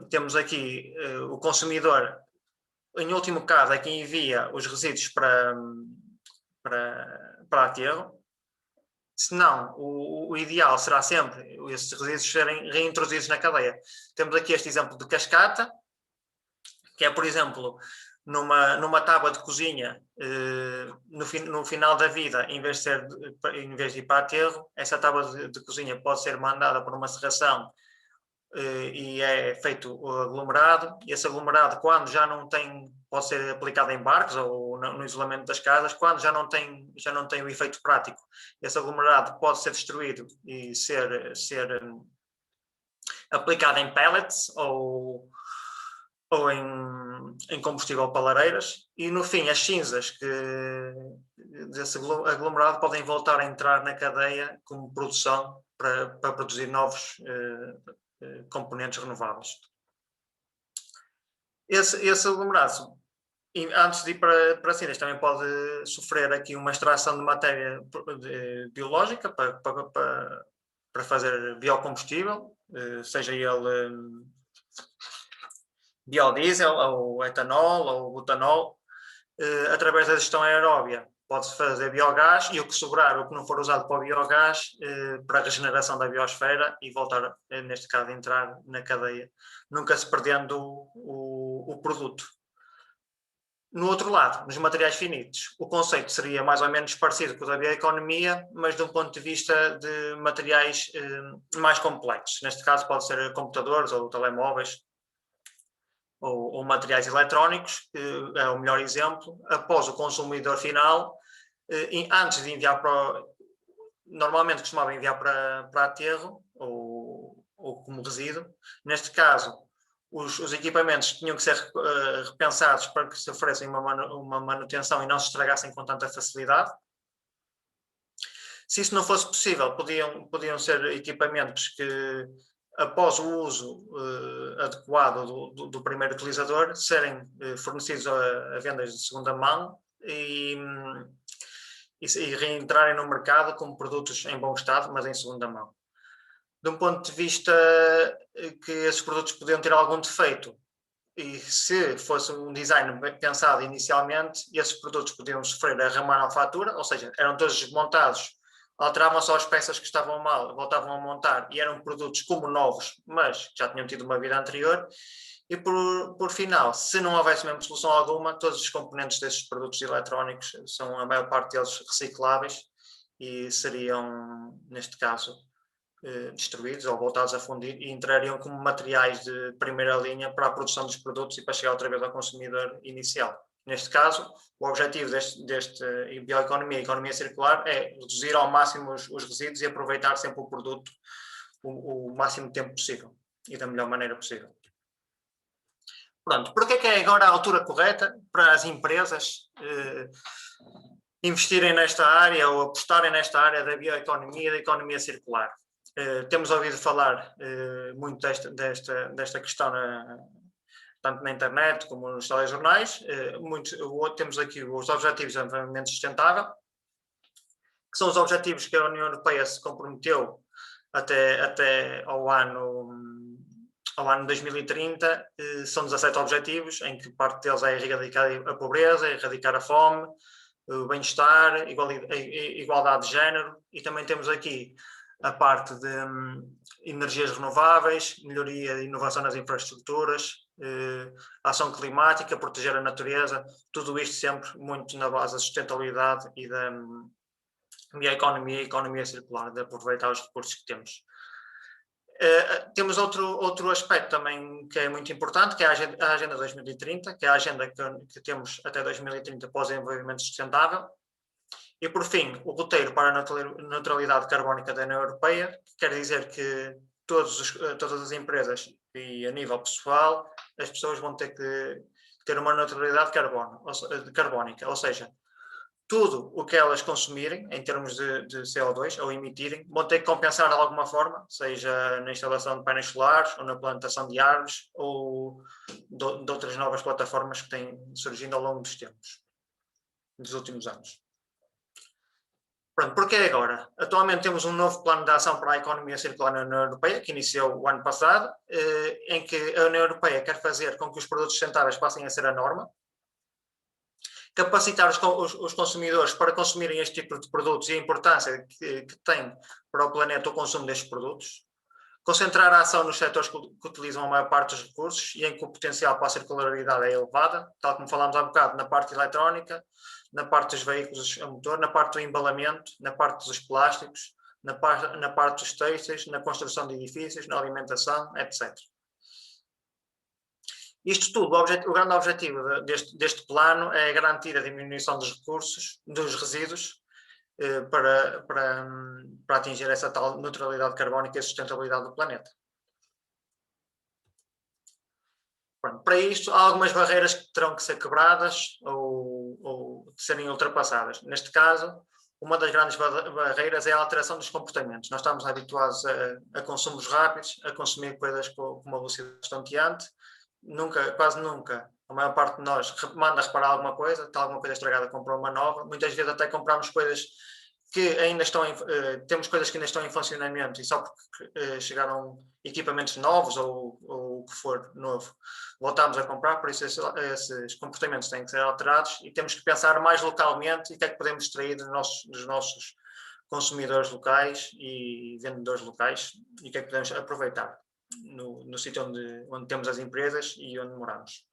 temos aqui o consumidor, em último caso, é quem envia os resíduos para aterro. Senão, o ideal será sempre esses resíduos serem reintroduzidos na cadeia. Temos aqui este exemplo de cascata, que é, por exemplo, numa tábua de cozinha, no final da vida, em vez de ir para aterro, essa tábua de cozinha pode ser mandada por uma serração e é feito o aglomerado. E esse aglomerado, quando já não tem, pode ser aplicado em barcos ou no isolamento das casas, quando já não tem o efeito prático, esse aglomerado pode ser destruído e ser aplicado em pellets ou em combustível para lareiras, e no fim as cinzas desse aglomerado podem voltar a entrar na cadeia como produção para produzir novos componentes renováveis. Esse aglomerado, antes de ir para cinzas, também pode sofrer aqui uma extração de matéria biológica para fazer biocombustível, seja ele biodiesel, ou etanol, ou butanol. Através da gestão aeróbia pode-se fazer biogás, e o que sobrar, o que não for usado para o biogás, para a regeneração da biosfera, e voltar, neste caso, a entrar na cadeia, nunca se perdendo o produto. No outro lado, nos materiais finitos, o conceito seria mais ou menos parecido com o da bioeconomia, mas de um ponto de vista de materiais mais complexos. Neste caso pode ser computadores ou telemóveis, ou materiais eletrónicos, que é o melhor exemplo. Após o consumidor final, antes de enviar normalmente costumava enviar para aterro ou como resíduo. Neste caso, os equipamentos tinham que ser repensados para que se oferecessem uma manutenção e não se estragassem com tanta facilidade. Se isso não fosse possível, podiam ser equipamentos que, após o uso adequado do primeiro utilizador, serem fornecidos a vendas de segunda mão e reentrarem no mercado como produtos em bom estado, mas em segunda mão. De um ponto de vista que esses produtos podiam ter algum defeito, e se fosse um design pensado inicialmente, esses produtos podiam sofrer a remanufatura, ou seja, eram todos desmontados, alteravam só as peças que estavam mal, voltavam a montar, e eram produtos como novos, mas já tinham tido uma vida anterior. E por final, se não houvesse mesmo solução alguma, todos os componentes desses produtos eletrónicos são, a maior parte deles, recicláveis e seriam, neste caso, destruídos ou voltados a fundir, e entrariam como materiais de primeira linha para a produção dos produtos e para chegar outra vez ao consumidor inicial. Neste caso, o objetivo deste bioeconomia e economia circular é reduzir ao máximo os resíduos e aproveitar sempre o produto o máximo tempo possível e da melhor maneira possível. Pronto, porque é que é agora a altura correta para as empresas investirem nesta área ou apostarem nesta área da bioeconomia e da economia circular? Temos ouvido falar muito desta questão tanto na internet como nos telejornais. Temos aqui os Objetivos de Desenvolvimento Sustentável, que são os objetivos que a União Europeia se comprometeu até ao ano 2030. São 17 objetivos, em que parte deles é erradicar a pobreza, erradicar a fome, o bem-estar, igualdade de género, e também temos aqui a parte de energias renováveis, melhoria e inovação nas infraestruturas, ação climática, proteger a natureza, tudo isto sempre muito na base da sustentabilidade e da bioeconomia e economia circular, de aproveitar os recursos que temos. Temos outro aspecto também que é muito importante, que é a Agenda 2030, que é a agenda que temos até 2030 para o desenvolvimento sustentável. E, por fim, o roteiro para a neutralidade carbónica da União Europeia, que quer dizer que todas as empresas e a nível pessoal, as pessoas vão ter que ter uma neutralidade carbónica, ou seja, tudo o que elas consumirem em termos de CO2 ou emitirem, vão ter que compensar de alguma forma, seja na instalação de painéis solares ou na plantação de árvores ou de outras novas plataformas que têm surgindo ao longo dos últimos anos. Pronto, porque agora? Atualmente temos um novo plano de ação para a economia circular na União Europeia, que iniciou o ano passado, em que a União Europeia quer fazer com que os produtos sustentáveis passem a ser a norma. capacitar os consumidores para consumirem este tipo de produtos e a importância que tem para o planeta o consumo destes produtos, concentrar a ação nos setores que utilizam a maior parte dos recursos e em que o potencial para a circularidade é elevada, tal como falámos há bocado, na parte eletrónica, na parte dos veículos a motor, na parte do embalamento, na parte dos plásticos, na parte dos têxteis, na construção de edifícios, na alimentação, etc. Isto tudo, o grande objetivo deste plano é garantir a diminuição dos recursos, dos resíduos, para atingir essa tal neutralidade carbónica e sustentabilidade do planeta. Pronto, para isto, há algumas barreiras que terão que ser quebradas ou serem ultrapassadas. Neste caso, uma das grandes barreiras é a alteração dos comportamentos. Nós estamos habituados a consumos rápidos, a consumir coisas com uma velocidade estonteante. Quase nunca, a maior parte de nós manda reparar alguma coisa, está alguma coisa estragada, compra uma nova. Muitas vezes até compramos coisas que ainda estão temos coisas que ainda estão em funcionamento e só porque chegaram equipamentos novos ou o que for novo, voltamos a comprar. Por isso esses comportamentos têm que ser alterados e temos que pensar mais localmente e o que é que podemos extrair dos nossos consumidores locais e vendedores locais e o que é que podemos aproveitar no sítio onde temos as empresas e onde moramos.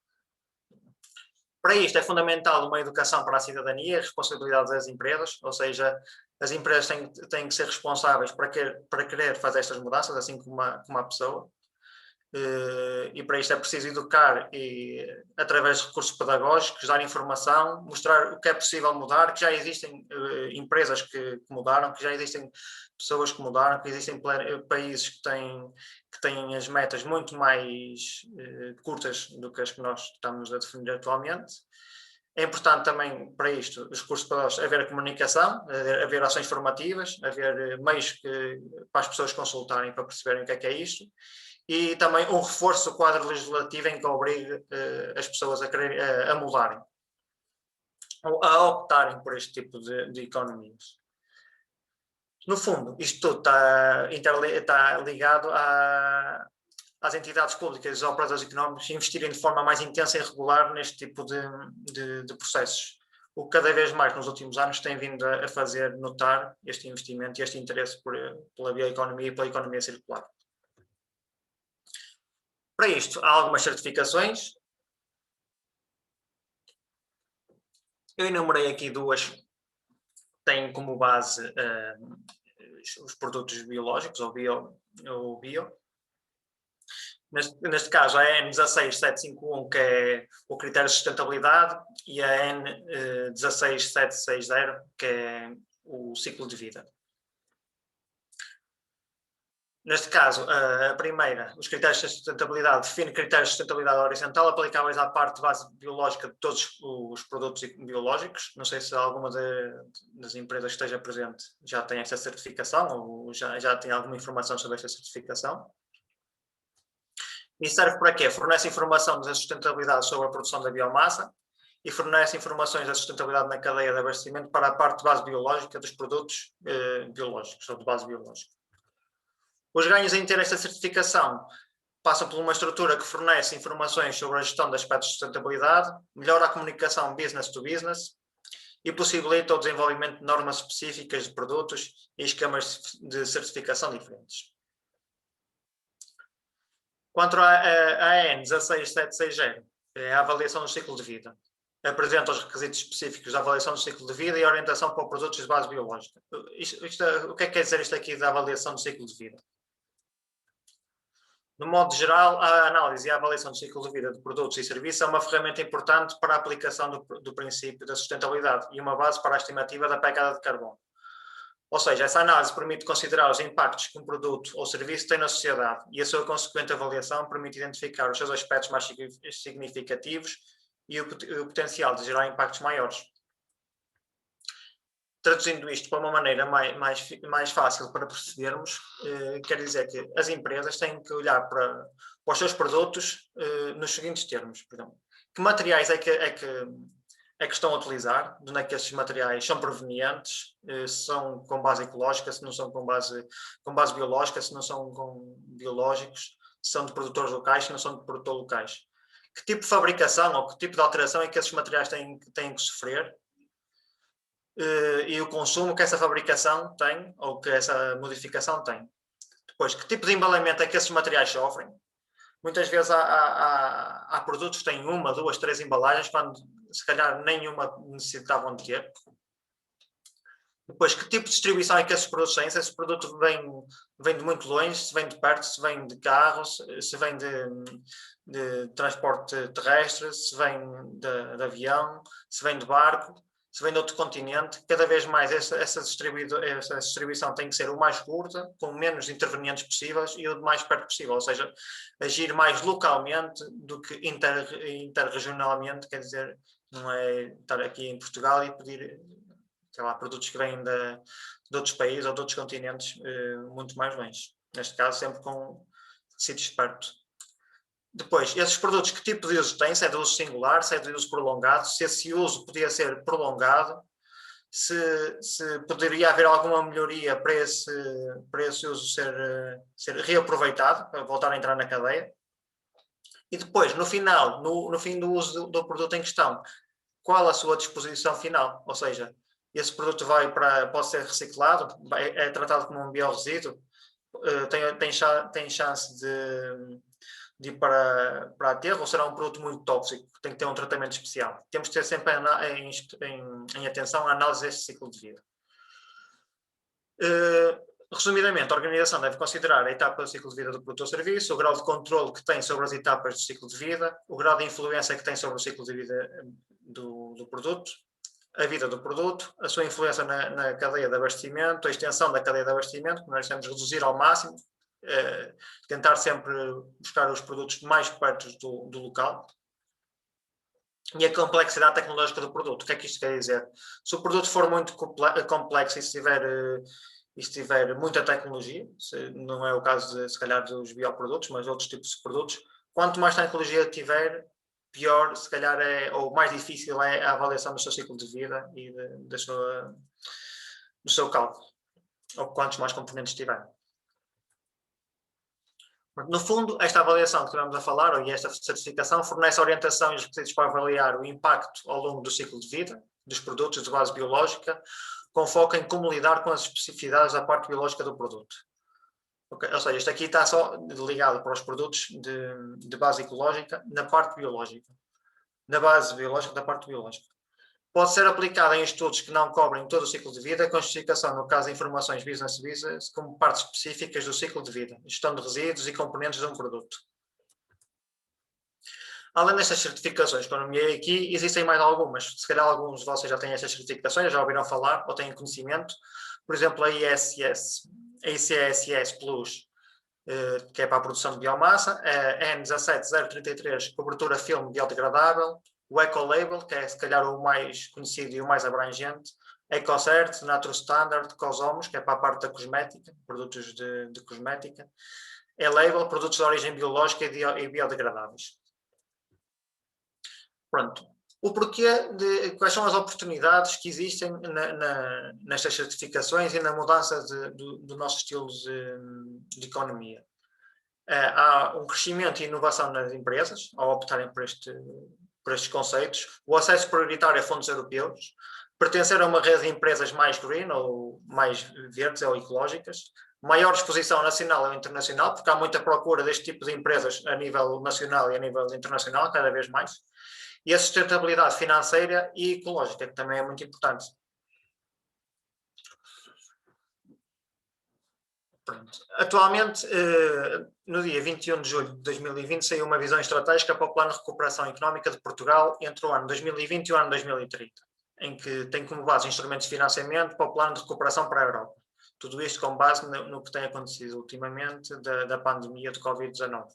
Para isto é fundamental uma educação para a cidadania e responsabilidade das empresas, ou seja, as empresas têm que ser responsáveis para querer fazer estas mudanças, assim como a pessoa. E para isto é preciso educar através de recursos pedagógicos, dar informação, mostrar o que é possível mudar, que já existem empresas que mudaram, que já existem pessoas que mudaram, que existem países que têm as metas muito mais curtas do que as que nós estamos a definir atualmente. É importante também para isto, os recursos pedagógicos, haver a comunicação, haver ações formativas, haver meios para as pessoas consultarem para perceberem o que é isto. E também um reforço do quadro legislativo em que obrigue as pessoas a mudarem, ou a optarem por este tipo de economias. No fundo, isto tudo está ligado às entidades públicas e aos operadores económicos investirem de forma mais intensa e regular neste tipo de processos. O que cada vez mais nos últimos anos tem vindo a fazer notar este investimento e este interesse pela bioeconomia e pela economia circular. Para isto, há algumas certificações. Eu enumerei aqui duas que têm como base os produtos biológicos, ou bio. Neste caso, a N16751, que é o critério de sustentabilidade, e a N16760, que é o ciclo de vida. Neste caso, a primeira, os critérios de sustentabilidade, define critérios de sustentabilidade horizontal aplicáveis à parte de base biológica de todos os produtos biológicos. Não sei se alguma das empresas que esteja presente já tem esta certificação ou já tem alguma informação sobre esta certificação. E serve para quê? Fornece informação da sustentabilidade sobre a produção da biomassa e fornece informações da sustentabilidade na cadeia de abastecimento para a parte de base biológica dos produtos biológicos ou de base biológica. Os ganhos em ter esta certificação passam por uma estrutura que fornece informações sobre a gestão de aspectos de sustentabilidade, melhora a comunicação business to business e possibilita o desenvolvimento de normas específicas de produtos e esquemas de certificação diferentes. Quanto à N16760, é a avaliação do ciclo de vida. Apresenta os requisitos específicos da avaliação do ciclo de vida e a orientação para produtos de base biológica. O que é que quer dizer isto aqui da avaliação do ciclo de vida? No modo geral, a análise e a avaliação do ciclo de vida de produtos e serviços é uma ferramenta importante para a aplicação do princípio da sustentabilidade e uma base para a estimativa da pegada de carbono. Ou seja, essa análise permite considerar os impactos que um produto ou serviço tem na sociedade e a sua consequente avaliação permite identificar os seus aspectos mais significativos e o potencial de gerar impactos maiores. Traduzindo isto para uma maneira mais fácil para percebermos, quer dizer que as empresas têm que olhar para os seus produtos nos seguintes termos. Por exemplo, que materiais é que estão a utilizar, de onde é que esses materiais são provenientes, se são com base ecológica, se não são com base biológica, se não são com biológicos, se são de produtores locais, se não são de produtores locais. que tipo de fabricação ou que tipo de alteração é que esses materiais têm que sofrer, e o consumo que essa fabricação tem ou que essa modificação tem. Depois, que tipo de embalamento é que esses materiais sofrem? Muitas vezes há produtos que têm 1, 2, 3 embalagens, quando se calhar nenhuma necessitavam de ter. Depois, que tipo de distribuição é que esses produtos têm? Se esse produto vem de muito longe, se vem de perto, se vem de carros, se vem de transporte terrestre, se vem de avião, se vem de barco, se vem de outro continente. Cada vez mais essa distribuição tem que ser o mais curta, com menos intervenientes possíveis e o mais perto possível. Ou seja, agir mais localmente do que interregionalmente, quer dizer, não é estar aqui em Portugal e pedir, sei lá, produtos que vêm de outros países ou de outros continentes muito mais longe. Neste caso, sempre com sítios perto. Depois, esses produtos, que tipo de uso têm? Se é de uso singular, se é de uso prolongado, se esse uso podia ser prolongado, se poderia haver alguma melhoria para esse uso ser reaproveitado, para voltar a entrar na cadeia. E depois, no final, no fim do uso do produto em questão, qual a sua disposição final? Ou seja, esse produto pode ser reciclado, é tratado como um biorresíduo, tem chance de ir para aterro, ou será um produto muito tóxico, tem que ter um tratamento especial. Temos que ter sempre em atenção a análise deste ciclo de vida. Resumidamente, a organização deve considerar a etapa do ciclo de vida do produto ou serviço, o grau de controle que tem sobre as etapas do ciclo de vida, o grau de influência que tem sobre o ciclo de vida do produto, a vida do produto, a sua influência na cadeia de abastecimento, a extensão da cadeia de abastecimento, que nós temos de reduzir ao máximo, tentar sempre buscar os produtos mais perto do local. E a complexidade tecnológica do produto. O que é que isto quer dizer? Se o produto for muito complexo e se tiver muita tecnologia, não é o caso se calhar dos bioprodutos, mas outros tipos de produtos, quanto mais tecnologia tiver, pior se calhar ou mais difícil é a avaliação do seu ciclo de vida e do seu cálculo, ou quantos mais componentes tiver. No fundo, esta avaliação que estamos a falar, e esta certificação, fornece orientação e os requisitos para avaliar o impacto ao longo do ciclo de vida dos produtos de base biológica, com foco em como lidar com as especificidades da parte biológica do produto. Okay? Ou seja, isto aqui está só ligado para os produtos de base ecológica na parte biológica. Na base biológica da parte biológica. Pode ser aplicada em estudos que não cobrem todo o ciclo de vida, com justificação no caso de informações business como partes específicas do ciclo de vida, gestão de resíduos e componentes de um produto. Além destas certificações que eu nomeei aqui, existem mais algumas. Se calhar alguns de vocês já têm estas certificações, já ouviram falar ou têm conhecimento. Por exemplo, a ICSS Plus, que é para a produção de biomassa, a N17033, cobertura filme biodegradável, o Ecolabel, que é se calhar o mais conhecido e o mais abrangente, EcoCert, NaturStandard, Cosomos, que é para a parte da cosmética, produtos de cosmética, E-Label, produtos de origem biológica e biodegradáveis. Pronto. O porquê quais são as oportunidades que existem nestas certificações e na mudança do nosso estilo de economia. Há um crescimento e inovação nas empresas, ao optarem por estes conceitos, o acesso prioritário a fundos europeus, pertencer a uma rede de empresas mais green ou mais verdes ou ecológicas, maior exposição nacional ou internacional, porque há muita procura deste tipo de empresas a nível nacional e a nível internacional, cada vez mais, e a sustentabilidade financeira e ecológica, que também é muito importante. Pronto. Atualmente, no dia 21 de julho de 2020, saiu uma visão estratégica para o Plano de Recuperação Económica de Portugal entre o ano 2020 e o ano 2030, em que tem como base instrumentos de financiamento para o Plano de Recuperação para a Europa. Tudo isto com base no que tem acontecido ultimamente da pandemia de Covid-19.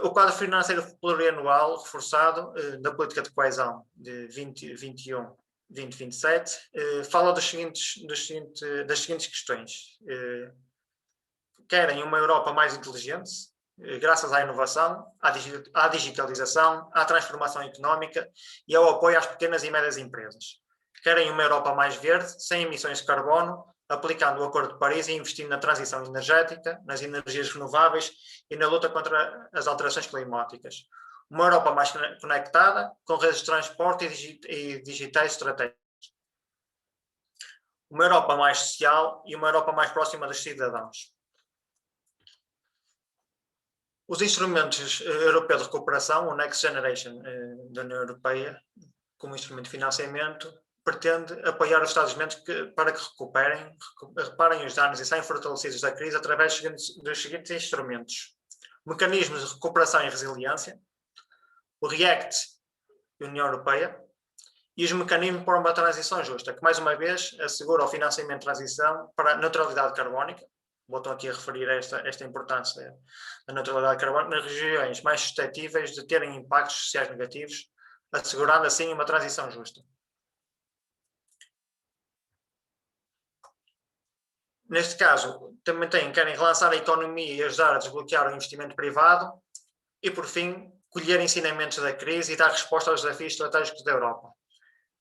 O quadro financeiro plurianual reforçado da política de coesão de 2021-2027 fala das seguintes questões. Querem uma Europa mais inteligente, graças à inovação, à digitalização, à transformação económica e ao apoio às pequenas e médias empresas. Querem uma Europa mais verde, sem emissões de carbono, aplicando o Acordo de Paris e investindo na transição energética, nas energias renováveis e na luta contra as alterações climáticas. Uma Europa mais conectada, com redes de transporte e digitais estratégicas. Uma Europa mais social e uma Europa mais próxima dos cidadãos. Os instrumentos europeus de cooperação, o Next Generation da União Europeia, como instrumento de financiamento, pretende apoiar os Estados-membros para que reparem os danos e saiam fortalecidos da crise através dos seguintes instrumentos. Mecanismos de recuperação e resiliência, o REACT da União Europeia e os mecanismos para uma transição justa, que mais uma vez assegura o financiamento de transição para a neutralidade carbónica. Voltam aqui a referir esta importância da neutralidade carbónica nas regiões mais suscetíveis de terem impactos sociais negativos, assegurando assim uma transição justa. Neste caso, também querem relançar a economia e ajudar a desbloquear o investimento privado e, por fim, colher ensinamentos da crise e dar resposta aos desafios estratégicos da Europa.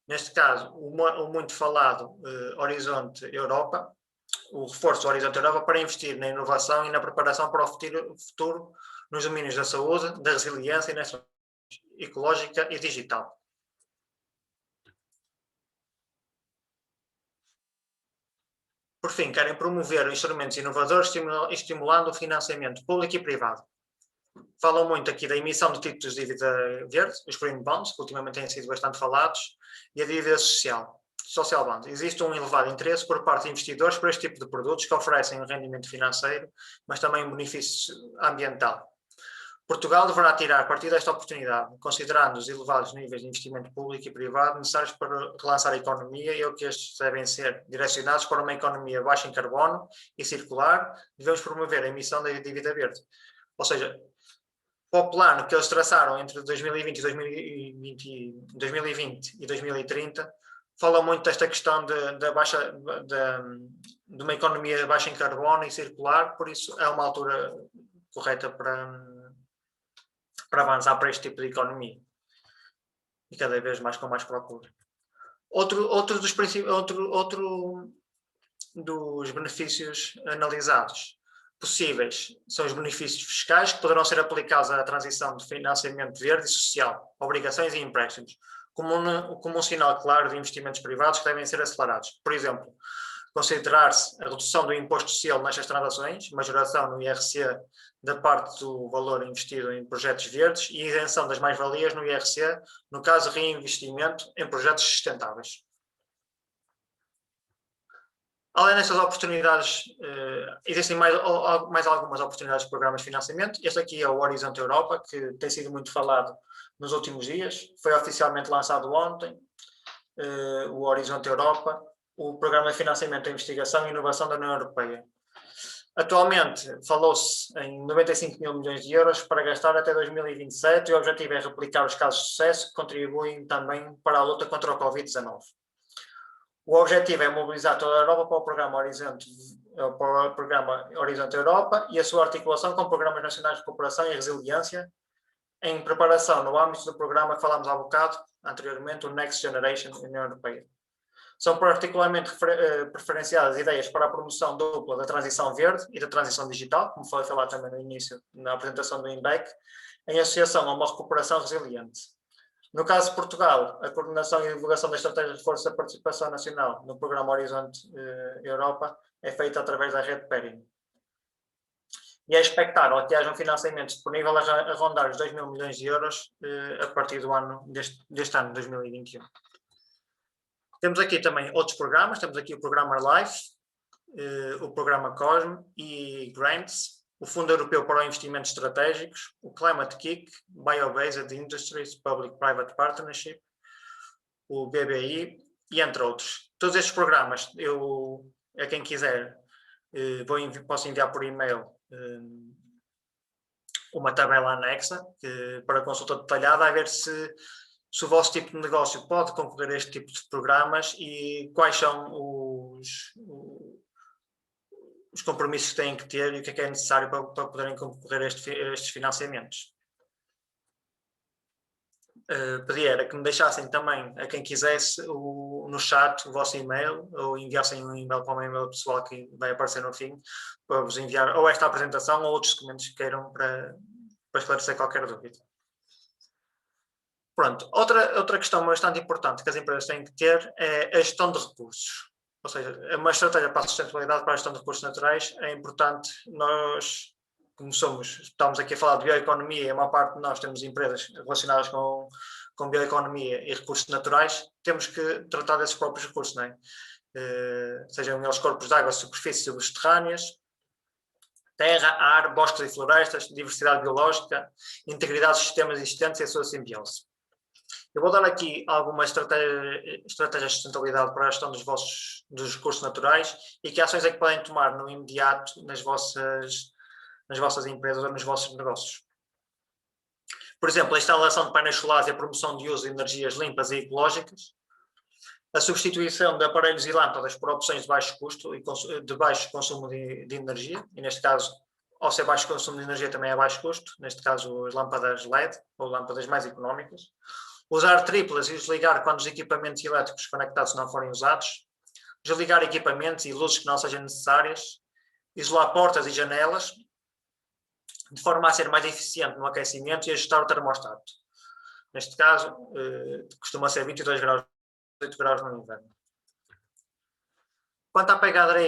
Neste caso, o muito falado Horizonte Europa, o reforço do Horizonte Europa para investir na inovação e na preparação para o futuro nos domínios da saúde, da resiliência e na ecológica e digital. Por fim, querem promover instrumentos inovadores estimulando o financiamento público e privado. Falam muito aqui da emissão de títulos de dívida verde, os green bonds, que ultimamente têm sido bastante falados, e a dívida social bond. Existe um elevado interesse por parte de investidores por este tipo de produtos que oferecem um rendimento financeiro, mas também um benefício ambiental. Portugal deverá tirar partido desta oportunidade, considerando os elevados níveis de investimento público e privado necessários para relançar a economia e o que estes devem ser direcionados para uma economia baixa em carbono e circular. Devemos promover a emissão da dívida verde. Ou seja, para o plano que eles traçaram entre 2020 e 2030, falam muito desta questão de uma economia baixa em carbono e circular, por isso é uma altura correta para avançar para este tipo de economia. E cada vez mais com mais procura. Outro dos benefícios analisados possíveis são os benefícios fiscais que poderão ser aplicados à transição de financiamento verde e social, obrigações e empréstimos, como um sinal claro de investimentos privados que devem ser acelerados. Por exemplo, considerar-se a redução do imposto social nestas transações, majoração no IRC da parte do valor investido em projetos verdes e isenção das mais-valias no IRC, no caso de reinvestimento em projetos sustentáveis. Além destas oportunidades, existem mais algumas oportunidades de programas de financiamento. Este aqui é o Horizonte Europa, que tem sido muito falado nos últimos dias. Foi oficialmente lançado ontem, o Horizonte Europa, o Programa de Financiamento da Investigação e Inovação da União Europeia. Atualmente, falou-se em 95 mil milhões de euros para gastar até 2027 e o objetivo é replicar os casos de sucesso que contribuem também para a luta contra o Covid-19. O objetivo é mobilizar toda a Europa para o Programa Horizonte Europa e a sua articulação com programas nacionais de cooperação e resiliência em preparação no âmbito do programa que falámos há bocado anteriormente, o Next Generation União Europeia. São particularmente preferenciadas ideias para a promoção dupla da transição verde e da transição digital, como foi falado também no início, na apresentação do INBEC, em associação a uma recuperação resiliente. No caso de Portugal, a coordenação e divulgação da estratégia de reforço da participação nacional no programa Horizonte Europa é feita através da rede PERIN. E é expectável que haja um financiamento disponível a rondar os 2 mil milhões de euros a partir do ano deste ano, 2021. Temos aqui também outros programas, temos aqui o programa LIFE, o programa COSME e Grants, o Fundo Europeu para Investimentos Estratégicos, o Climate Kick, Bio-Based Industries Public-Private Partnership, o BBI e entre outros. Todos estes programas, a quem quiser, posso enviar por e-mail uma tabela anexa para consulta detalhada, a ver se o vosso tipo de negócio pode concorrer a este tipo de programas e quais são os compromissos que têm que ter e o que é necessário para poderem concorrer a estes financiamentos. Pedir era que me deixassem também, a quem quisesse, no chat o vosso e-mail, ou enviassem um e-mail para o meu e-mail pessoal que vai aparecer no fim, para vos enviar ou esta apresentação ou outros documentos que queiram para esclarecer qualquer dúvida. Pronto, outra questão bastante importante que as empresas têm que ter é a gestão de recursos. Ou seja, uma estratégia para a sustentabilidade, para a gestão de recursos naturais, é importante nós, como estamos aqui a falar de bioeconomia, e a maior parte de nós temos empresas relacionadas com bioeconomia e recursos naturais, temos que tratar desses próprios recursos, não é? Sejam eles corpos de água, superfícies subterrâneas, terra, ar, bosques e florestas, diversidade biológica, integridade dos sistemas existentes e a sua simbiose. Eu vou dar aqui algumas estratégias de sustentabilidade para a gestão dos recursos naturais e que ações é que podem tomar no imediato nas vossas empresas ou nos vossos negócios. Por exemplo, a instalação de painéis solares e a promoção de uso de energias limpas e ecológicas, a substituição de aparelhos e lâmpadas por opções de baixo custo e de baixo consumo de energia, e neste caso, ao ser baixo consumo de energia também é baixo custo, neste caso as lâmpadas LED ou lâmpadas mais económicas. Usar triplas e desligar quando os equipamentos elétricos conectados não forem usados, desligar equipamentos e luzes que não sejam necessárias, isolar portas e janelas, de forma a ser mais eficiente no aquecimento e ajustar o termostato. Neste caso, costuma ser 22 graus, 8 graus no inverno. Quanto à pegada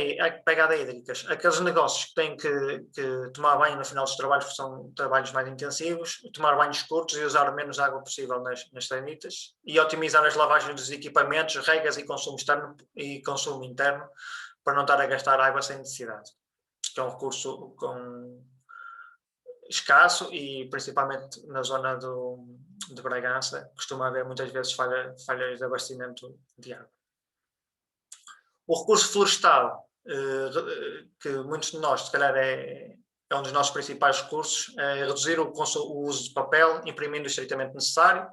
hídrica, aqueles negócios que têm que tomar banho no final dos trabalhos, porque são trabalhos mais intensivos, tomar banhos curtos e usar o menos água possível nas sanitas, e otimizar as lavagens dos equipamentos, regas e consumo externo e consumo interno, para não estar a gastar água sem necessidade, que é um recurso escasso e principalmente na zona de Bragança costuma haver muitas vezes falhas de abastecimento de água. O recurso florestal, que muitos de nós, se calhar, é um dos nossos principais recursos, é reduzir o uso de papel, imprimindo o estritamente necessário,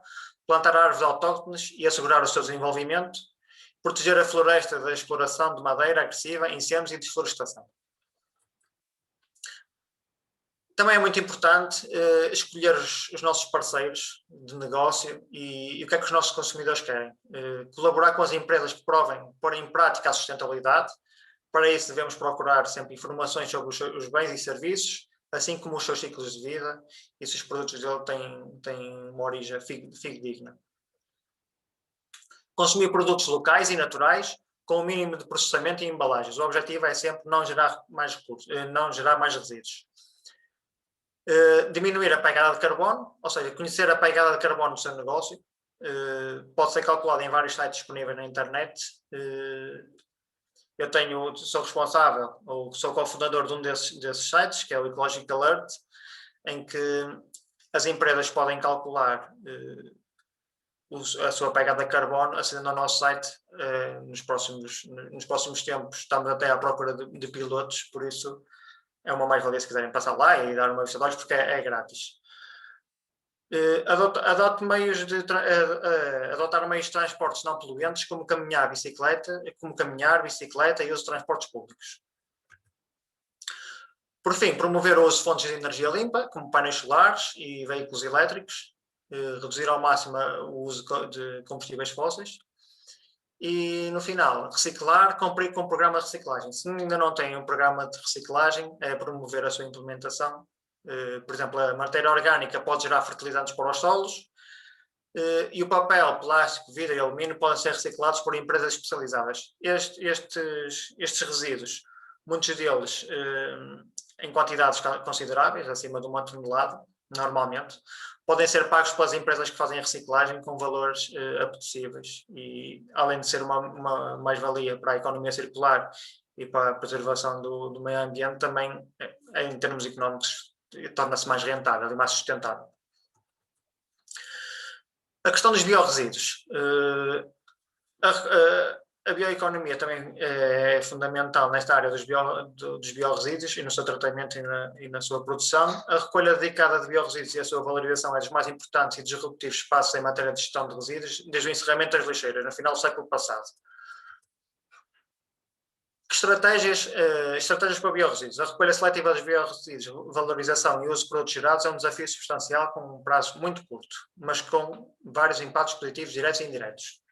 plantar árvores autóctones e assegurar o seu desenvolvimento, proteger a floresta da exploração de madeira agressiva, incêndios e desflorestação. Também é muito importante escolher os nossos parceiros de negócio e o que é que os nossos consumidores querem. Colaborar com as empresas que porem em prática a sustentabilidade. Para isso devemos procurar sempre informações sobre os bens e serviços, assim como os seus ciclos de vida e se os produtos dele têm uma origem fidedigna. Consumir produtos locais e naturais com o mínimo de processamento e embalagens. O objetivo é sempre não gerar mais resíduos. Diminuir a pegada de carbono, ou seja, conhecer a pegada de carbono do seu negócio, pode ser calculado em vários sites disponíveis na internet. Eu sou responsável, ou sou cofundador de um desses sites, que é o Ecologic Alert, em que as empresas podem calcular a sua pegada de carbono acedendo ao nosso site. Nos próximos tempos estamos até à procura de pilotos, por isso é uma mais-valia se quiserem passar lá e dar uma vista de olhos, porque é grátis. Adotar meios de transportes não poluentes, como caminhar, bicicleta e uso de transportes públicos. Por fim, promover o uso de fontes de energia limpa, como painéis solares e veículos elétricos, reduzir ao máximo o uso de combustíveis fósseis. E, no final, reciclar, cumprir com o programa de reciclagem. Se ainda não tem um programa de reciclagem, é promover a sua implementação. Por exemplo, a matéria orgânica pode gerar fertilizantes para os solos, e o papel, plástico, vidro e alumínio podem ser reciclados por empresas especializadas. Estes resíduos, muitos deles em quantidades consideráveis, acima de 1 tonelada, normalmente, podem ser pagos pelas empresas que fazem a reciclagem com valores apetecíveis, e além de ser uma mais-valia para a economia circular e para a preservação do meio ambiente, também em termos económicos torna-se mais rentável e mais sustentável. A questão dos biorresíduos. A bioeconomia também é fundamental nesta área dos biorresíduos e no seu tratamento e na sua produção. A recolha dedicada de biorresíduos e a sua valorização é dos mais importantes e disruptivos espaços em matéria de gestão de resíduos, desde o encerramento das lixeiras, no final do século passado. Estratégias para biorresíduos. A recolha seletiva dos biorresíduos, valorização e uso de produtos gerados é um desafio substancial com um prazo muito curto, mas com vários impactos positivos diretos e indiretos.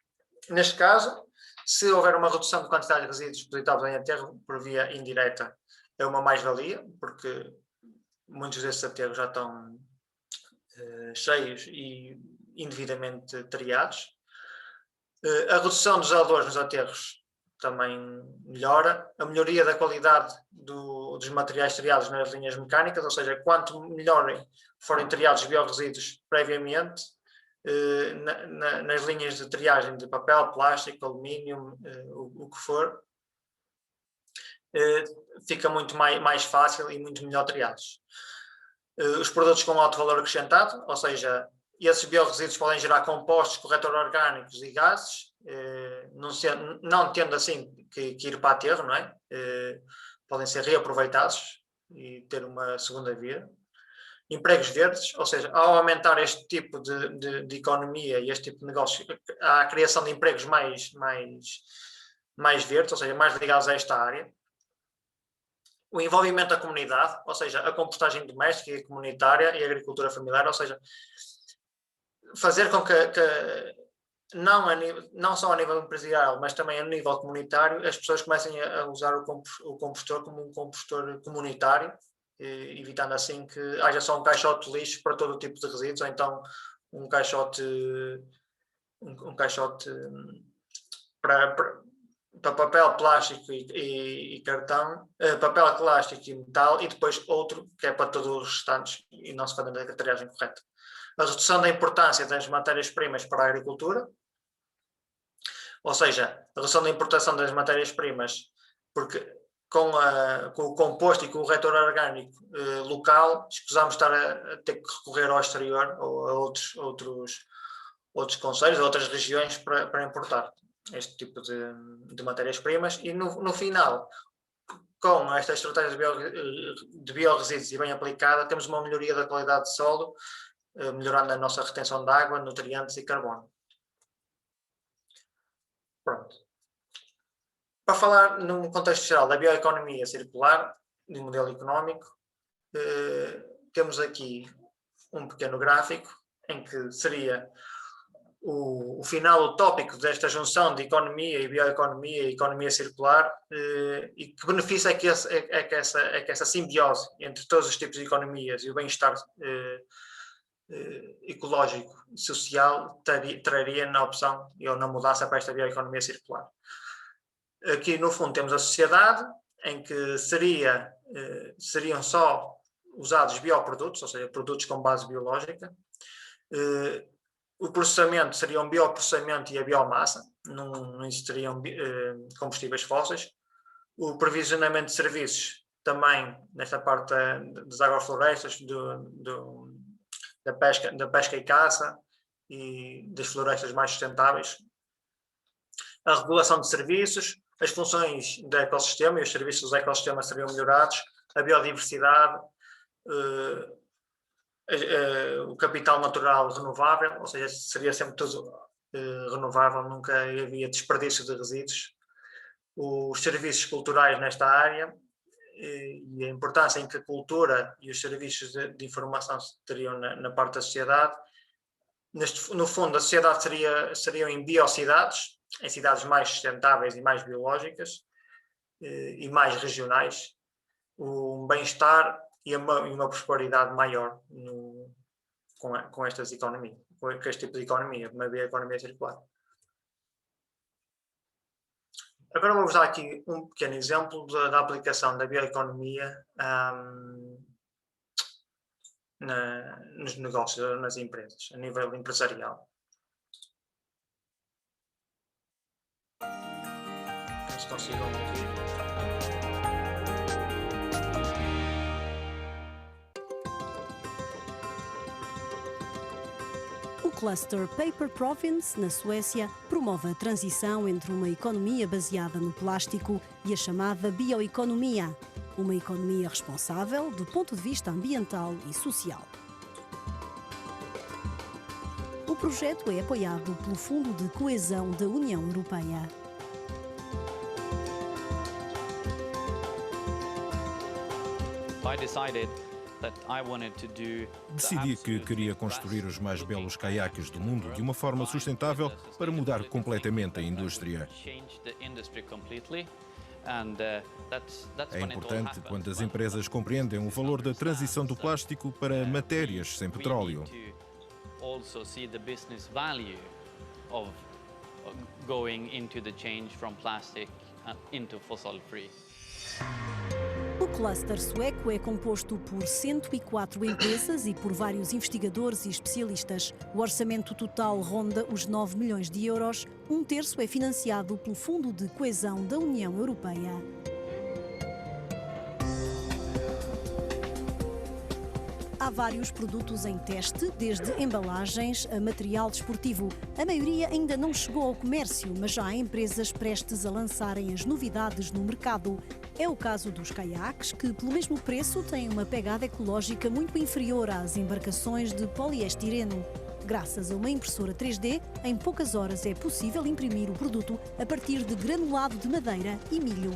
Neste caso, se houver uma redução de quantidade de resíduos depositados em aterro por via indireta, é uma mais-valia, porque muitos desses aterros já estão cheios e indevidamente triados. A redução dos CO2 nos aterros também melhora. A melhoria da qualidade dos materiais triados nas linhas mecânicas, ou seja, quanto melhor forem triados os biorresíduos previamente, nas linhas de triagem de papel, plástico, alumínio, o que for, fica muito mais fácil e muito melhor triados. Os produtos com alto valor acrescentado, ou seja, esses biorresíduos podem gerar compostos, corretores orgânicos e gases, não tendo assim que ir para aterro, não é? Podem ser reaproveitados e ter uma segunda vida. Empregos verdes, ou seja, ao aumentar este tipo de economia e este tipo de negócio, há a criação de empregos mais verdes, ou seja, mais ligados a esta área. O envolvimento da comunidade, ou seja, a compostagem doméstica e comunitária e a agricultura familiar, ou seja, fazer com que não só a nível empresarial, mas também a nível comunitário, as pessoas comecem a usar o compostor como um compostor comunitário, evitando assim que haja só um caixote de lixo para todo o tipo de resíduos, ou então um caixote para papel, plástico e cartão, papel, plástico e metal, e depois outro que é para todos os restantes e não se faz a triagem correta. A redução da importância das matérias-primas para a agricultura, ou seja, a redução da importação das matérias-primas, porque com o composto e com o retor orgânico local, escusamos estar a ter que recorrer ao exterior ou a outros concelhos, a outras regiões para importar este tipo de matérias-primas. E no final, com esta estratégia de biorresíduos e bem aplicada, temos uma melhoria da qualidade do solo, melhorando a nossa retenção de água, nutrientes e carbono. Pronto. Para falar num contexto geral da bioeconomia circular, de modelo económico, temos aqui um pequeno gráfico em que seria o final utópico desta junção de economia e bioeconomia e economia circular, e que benefício é que essa simbiose entre todos os tipos de economias e o bem-estar ecológico e social traria na opção ou na mudança para esta bioeconomia circular. Aqui no fundo temos a sociedade em que seriam só usados bioprodutos, ou seja, produtos com base biológica. O processamento seria um bioprocessamento e a biomassa, não existiriam combustíveis fósseis. O provisionamento de serviços também nesta parte das agroflorestas, da pesca e caça e das florestas mais sustentáveis. A regulação de serviços, as funções do ecossistema e os serviços do ecossistema seriam melhorados, a biodiversidade, o capital natural renovável, ou seja, seria sempre tudo renovável, nunca havia desperdício de resíduos. Os serviços culturais nesta área e a importância em que a cultura e os serviços de informação teriam na parte da sociedade. No fundo, a sociedade seriam em biocidades, em cidades mais sustentáveis e mais biológicas e mais regionais, um bem-estar e uma prosperidade maior com estas economias, com este tipo de economia, uma bioeconomia circular. Agora vou-vos dar aqui um pequeno exemplo da aplicação da bioeconomia nos negócios, nas empresas, a nível empresarial. Se consigam ouvir. O cluster Paper Province, na Suécia, promove a transição entre uma economia baseada no plástico e a chamada bioeconomia, uma economia responsável do ponto de vista ambiental e social. O projeto é apoiado pelo Fundo de Coesão da União Europeia. Decidi que queria construir os mais belos caiaques do mundo de uma forma sustentável para mudar completamente a indústria. É importante quando as empresas compreendem o valor da transição do plástico para matérias sem petróleo. also see the business value of going into the change from plastic into fossil-free. O cluster sueco é composto por 104 empresas e por vários investigadores e especialistas. O orçamento total ronda os 9 milhões de euros. Um terço é financiado pelo Fundo de Coesão da União Europeia. Há vários produtos em teste, desde embalagens a material desportivo. A maioria ainda não chegou ao comércio, mas já há empresas prestes a lançarem as novidades no mercado. É o caso dos caiaques, que, pelo mesmo preço, têm uma pegada ecológica muito inferior às embarcações de poliestireno. Graças a uma impressora 3D, em poucas horas é possível imprimir o produto a partir de granulado de madeira e milho.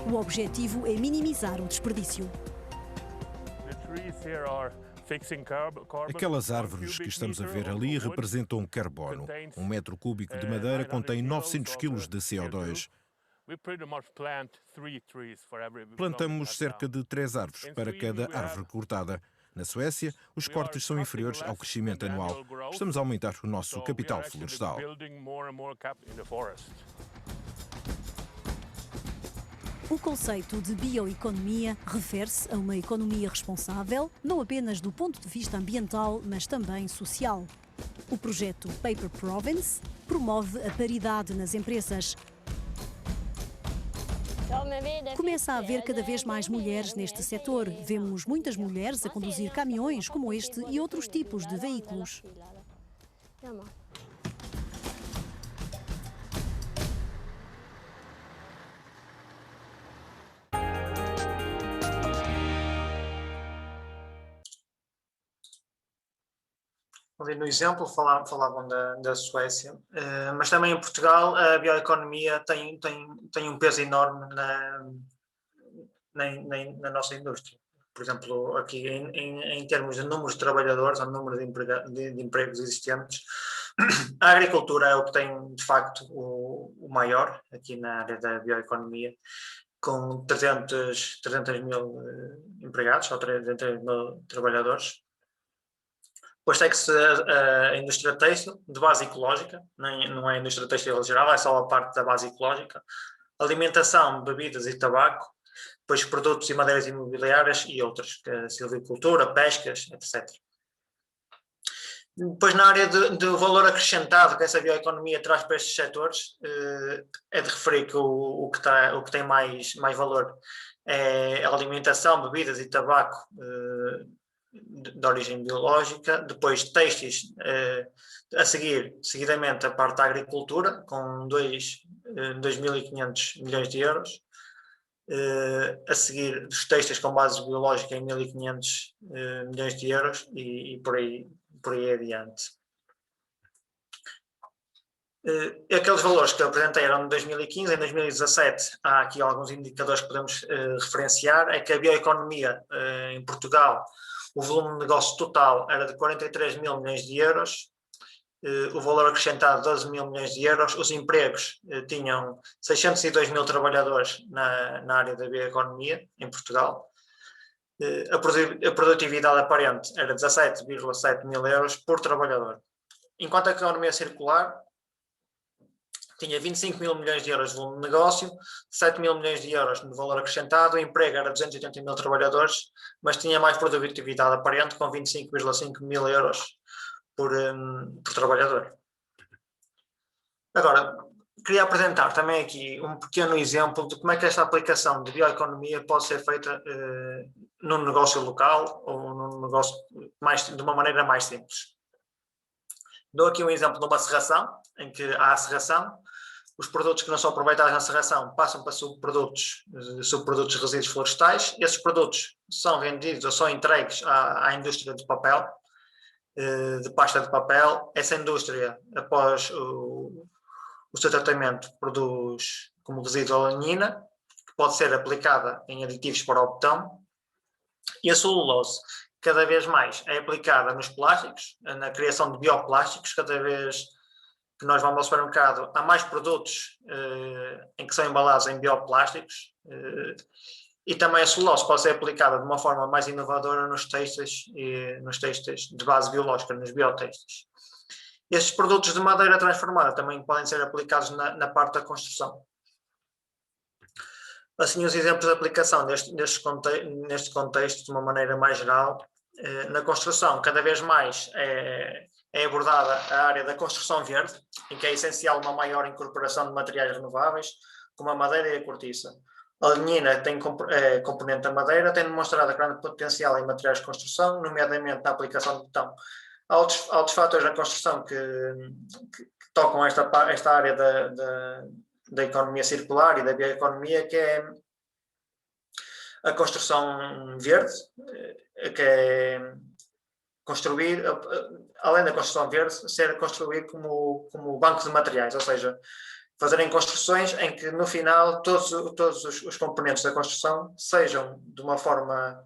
O objetivo é minimizar o desperdício. Aquelas árvores que estamos a ver ali representam carbono. 1 metro cúbico de madeira contém 900 kg de CO2. Plantamos cerca de 3 árvores para cada árvore cortada. Na Suécia, os cortes são inferiores ao crescimento anual. Estamos a aumentar o nosso capital florestal. O conceito de bioeconomia refere-se a uma economia responsável, não apenas do ponto de vista ambiental, mas também social. O projeto Paper Province promove a paridade nas empresas. Começa a haver cada vez mais mulheres neste setor. Vemos muitas mulheres a conduzir caminhões como este e outros tipos de veículos. Ali no exemplo falavam da Suécia, mas também em Portugal a bioeconomia tem um peso enorme na nossa indústria. Por exemplo, aqui em termos de número de trabalhadores, ou número de empregos existentes, a agricultura é o que tem de facto o maior aqui na área da bioeconomia, com 300 mil empregados, ou 300 mil trabalhadores. Depois segue-se a indústria têxtil, de base ecológica, não é a indústria têxtil geral, é só a parte da base ecológica. Alimentação, bebidas e tabaco, depois produtos e madeiras imobiliárias e outras, silvicultura, pescas, etc. Depois, na área do valor acrescentado que essa bioeconomia traz para estes setores, é de referir que o que tem mais valor é a alimentação, bebidas e tabaco de origem biológica, depois têxteis, a seguidamente a parte da agricultura, com 2.500 milhões de euros, a seguir os têxteis com base biológica em 1.500 milhões de euros e por aí adiante. Aqueles valores que eu apresentei eram de 2015, em 2017 há aqui alguns indicadores que podemos referenciar, é que a bioeconomia em Portugal, o volume de negócio total era de 43 mil milhões de euros, o valor acrescentado 12 mil milhões de euros, os empregos tinham 602 mil trabalhadores na área da bioeconomia em Portugal, a produtividade aparente era 17,7 mil euros por trabalhador. Enquanto a economia circular tinha 25 mil milhões de euros de volume de negócio, 7 mil milhões de euros no valor acrescentado, o emprego era 280 mil trabalhadores, mas tinha mais produtividade aparente, com 25,5 mil euros por trabalhador. Agora, queria apresentar também aqui um pequeno exemplo de como é que esta aplicação de bioeconomia pode ser feita num negócio local ou num negócio de uma maneira mais simples. Dou aqui um exemplo de uma serração, em que há a serração, os produtos que não são aproveitados na serração passam para subprodutos resíduos florestais. Esses produtos são vendidos ou são entregues à indústria de papel, de pasta de papel. Essa indústria, após o seu tratamento, produz como resíduo a lignina, que pode ser aplicada em aditivos para o betão. E a celulose, cada vez mais, é aplicada nos plásticos, na criação de bioplásticos, cada vez que nós vamos ao supermercado, há mais produtos em que são embalados em bioplásticos, e também a celulose pode ser aplicada de uma forma mais inovadora nos têxteis de base biológica, nos biotêxteis. Estes produtos de madeira transformada também podem ser aplicados na parte da construção. Assim, os exemplos de aplicação neste contexto, de uma maneira mais geral, na construção, cada vez mais é abordada a área da construção verde, em que é essencial uma maior incorporação de materiais renováveis, como a madeira e a cortiça. A lignina tem componente da madeira, tem demonstrado grande potencial em materiais de construção, nomeadamente na aplicação de betão. Há outros fatores na construção que tocam esta área da economia circular e da bioeconomia, que é a construção verde, que é construir, além da construção verde, ser construído como banco de materiais, ou seja, fazerem construções em que no final todos os componentes da construção sejam de uma forma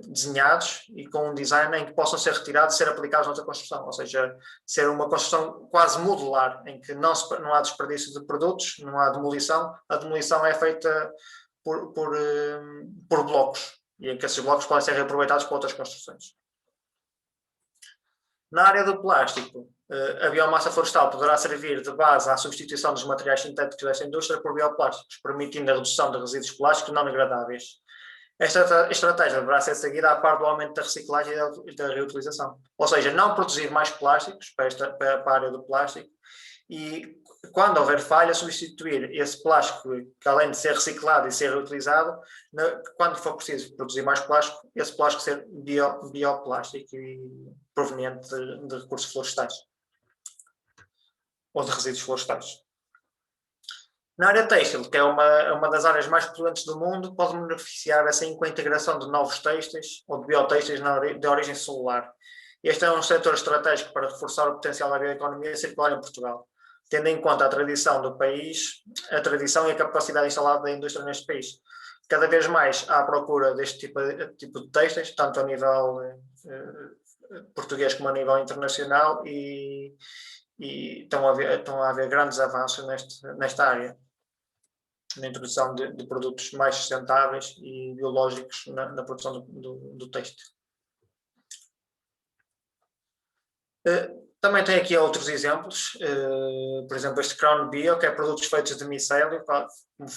desenhados e com um design em que possam ser retirados e ser aplicados noutra construção, ou seja, ser uma construção quase modular, em que não há desperdício de produtos, não há demolição, a demolição é feita por blocos, e em que esses blocos podem ser reaproveitados para outras construções. Na área do plástico, a biomassa florestal poderá servir de base à substituição dos materiais sintéticos desta indústria por bioplásticos, permitindo a redução de resíduos plásticos não degradáveis. Esta estratégia deverá ser seguida a par do aumento da reciclagem e da reutilização. Ou seja, não produzir mais plásticos para a área do plástico e, quando houver falha, substituir esse plástico, que além de ser reciclado e ser reutilizado, quando for preciso produzir mais plástico, esse plástico ser bioplástico e proveniente de recursos florestais ou de resíduos florestais. Na área têxtil, que é uma das áreas mais poluentes do mundo, pode beneficiar assim com a integração de novos têxteis ou de biotêxteis de origem celular. Este é um setor estratégico para reforçar o potencial da bioeconomia circular em Portugal, tendo em conta a tradição do país, a tradição e a capacidade instalada da indústria neste país. Cada vez mais há procura deste tipo de têxteis, tanto a nível português como a nível internacional, e estão a haver grandes avanços nesta área, na introdução de produtos mais sustentáveis e biológicos na produção do têxtil. Também tem aqui outros exemplos, por exemplo, este Crown Bio, que é produtos feitos de micélio, como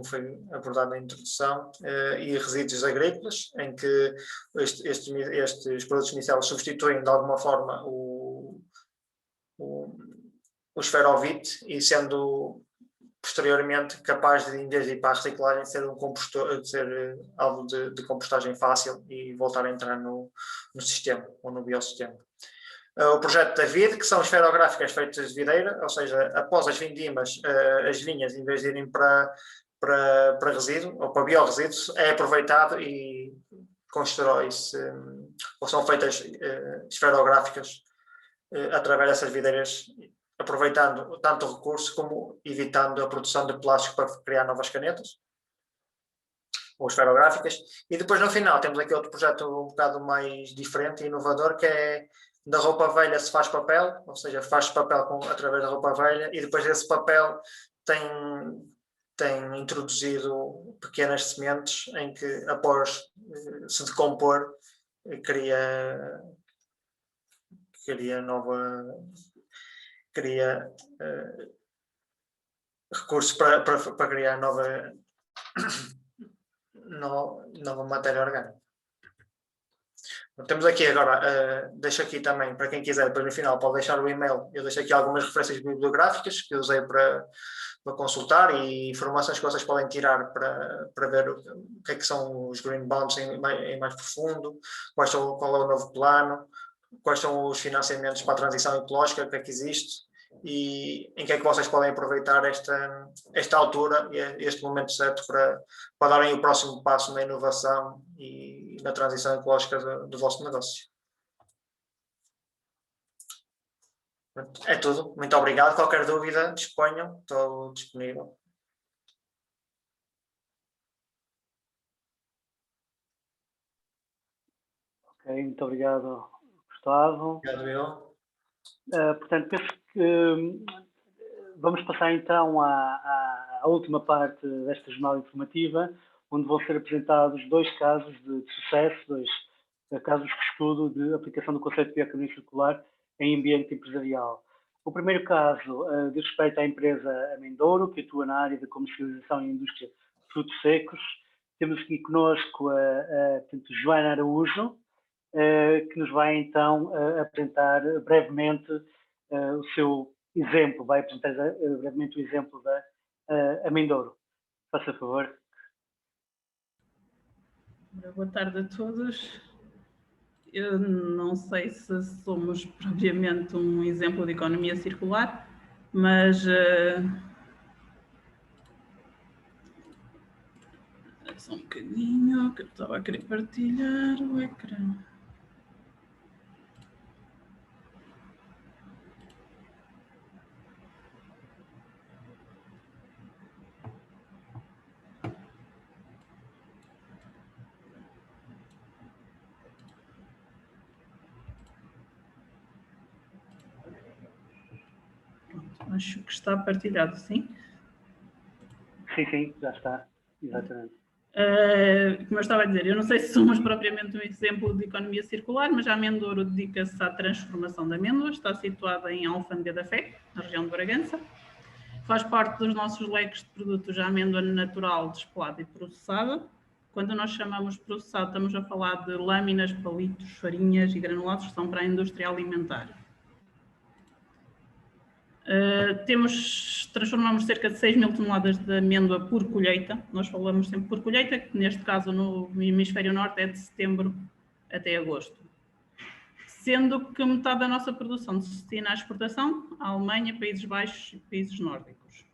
foi abordado na introdução, e resíduos agrícolas, em que estes produtos micélios substituem de alguma forma o esferovite, e sendo posteriormente capaz de, em vez de ir para a reciclagem, ser algo de compostagem fácil e voltar a entrar no sistema ou no biossistema. O projeto da VID, que são esferográficas feitas de videira, ou seja, após as vindimas, as vinhas, em vez de irem para resíduo ou para biorresíduos, é aproveitado e constrói-se, ou são feitas esferográficas através dessas videiras, aproveitando tanto o recurso como evitando a produção de plástico para criar novas canetas ou esferográficas. E depois, no final, temos aqui outro projeto um bocado mais diferente e inovador, que é da roupa velha se faz papel, ou seja, faz papel através da roupa velha, e depois esse papel tem introduzido pequenas sementes em que, após se decompor, cria recursos para criar nova matéria orgânica. Temos aqui agora, deixo aqui também, para quem quiser, depois no final pode deixar o e-mail, eu deixo aqui algumas referências bibliográficas que eu usei para consultar e informações que vocês podem tirar para ver o que é que são os green bonds em mais profundo, qual é o novo plano, quais são os financiamentos para a transição ecológica, o que é que existe e em que é que vocês podem aproveitar esta altura e este momento certo para darem o próximo passo na inovação e na transição ecológica do vosso negócio. É tudo. Muito obrigado. Qualquer dúvida, disponham. Estou disponível. Ok, muito obrigado, Gustavo. Obrigado, eu. Portanto, penso que vamos passar então à última parte desta jornada informativa, onde vão ser apresentados 2 casos de sucesso, 2 casos de estudo de aplicação do conceito de economia circular em ambiente empresarial. O primeiro caso diz respeito à empresa Amendouro, que atua na área da comercialização e indústria de frutos secos. Temos aqui conosco a Joana Araújo, que nos vai então apresentar brevemente o seu exemplo, vai apresentar brevemente o exemplo da Amendouro. Faça favor. Boa tarde a todos. Eu não sei se somos propriamente um exemplo de economia circular, mas só um bocadinho, que eu estava a querer partilhar o ecrã. Acho que está partilhado, sim? Sim, já está, exatamente. Como eu estava a dizer, eu não sei se somos propriamente um exemplo de economia circular, mas a Amendouro dedica-se à transformação de amêndoas, está situada em Alfândega da Fé, na região de Bragança. Faz parte dos nossos leques de produtos a amêndoa natural, despelada e processada. Quando nós chamamos processado, estamos a falar de lâminas, palitos, farinhas e granulados que são para a indústria alimentar. Transformamos cerca de 6 mil toneladas de amêndoa por colheita. Nós falamos sempre por colheita, que neste caso no hemisfério norte é de setembro até agosto. Sendo que metade da nossa produção se destina à exportação, à Alemanha, Países Baixos e países nórdicos.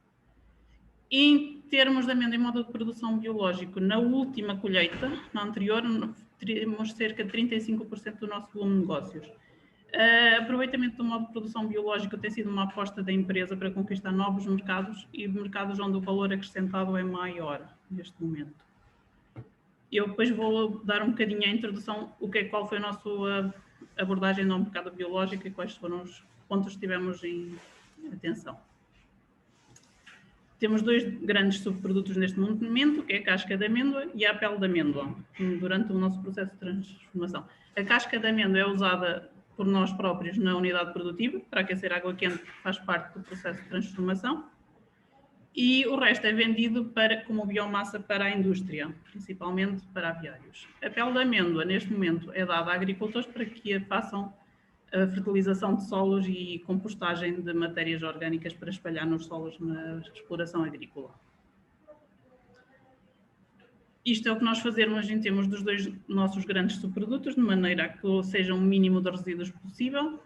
Em termos de amêndoa em modo de produção biológico, na última colheita, na anterior, teríamos cerca de 35% do nosso volume de negócios. Aproveitamento do modo de produção biológica tem sido uma aposta da empresa para conquistar novos mercados e mercados onde o valor acrescentado é maior neste momento. Eu depois vou dar um bocadinho a introdução, qual foi a nossa abordagem no mercado biológico e quais foram os pontos que tivemos em atenção. Temos 2 grandes subprodutos neste momento, que é a casca de amêndoa e a pele de amêndoa, durante o nosso processo de transformação. A casca de amêndoa é usada por nós próprios na unidade produtiva, para aquecer água quente, que faz parte do processo de transformação, e o resto é vendido como biomassa para a indústria, principalmente para aviários. A pele de amêndoa, neste momento, é dada a agricultores para que façam a fertilização de solos e compostagem de matérias orgânicas para espalhar nos solos na exploração agrícola. Isto é o que nós fazemos em termos dos 2 nossos grandes subprodutos, de maneira a que seja o mínimo de resíduos possível.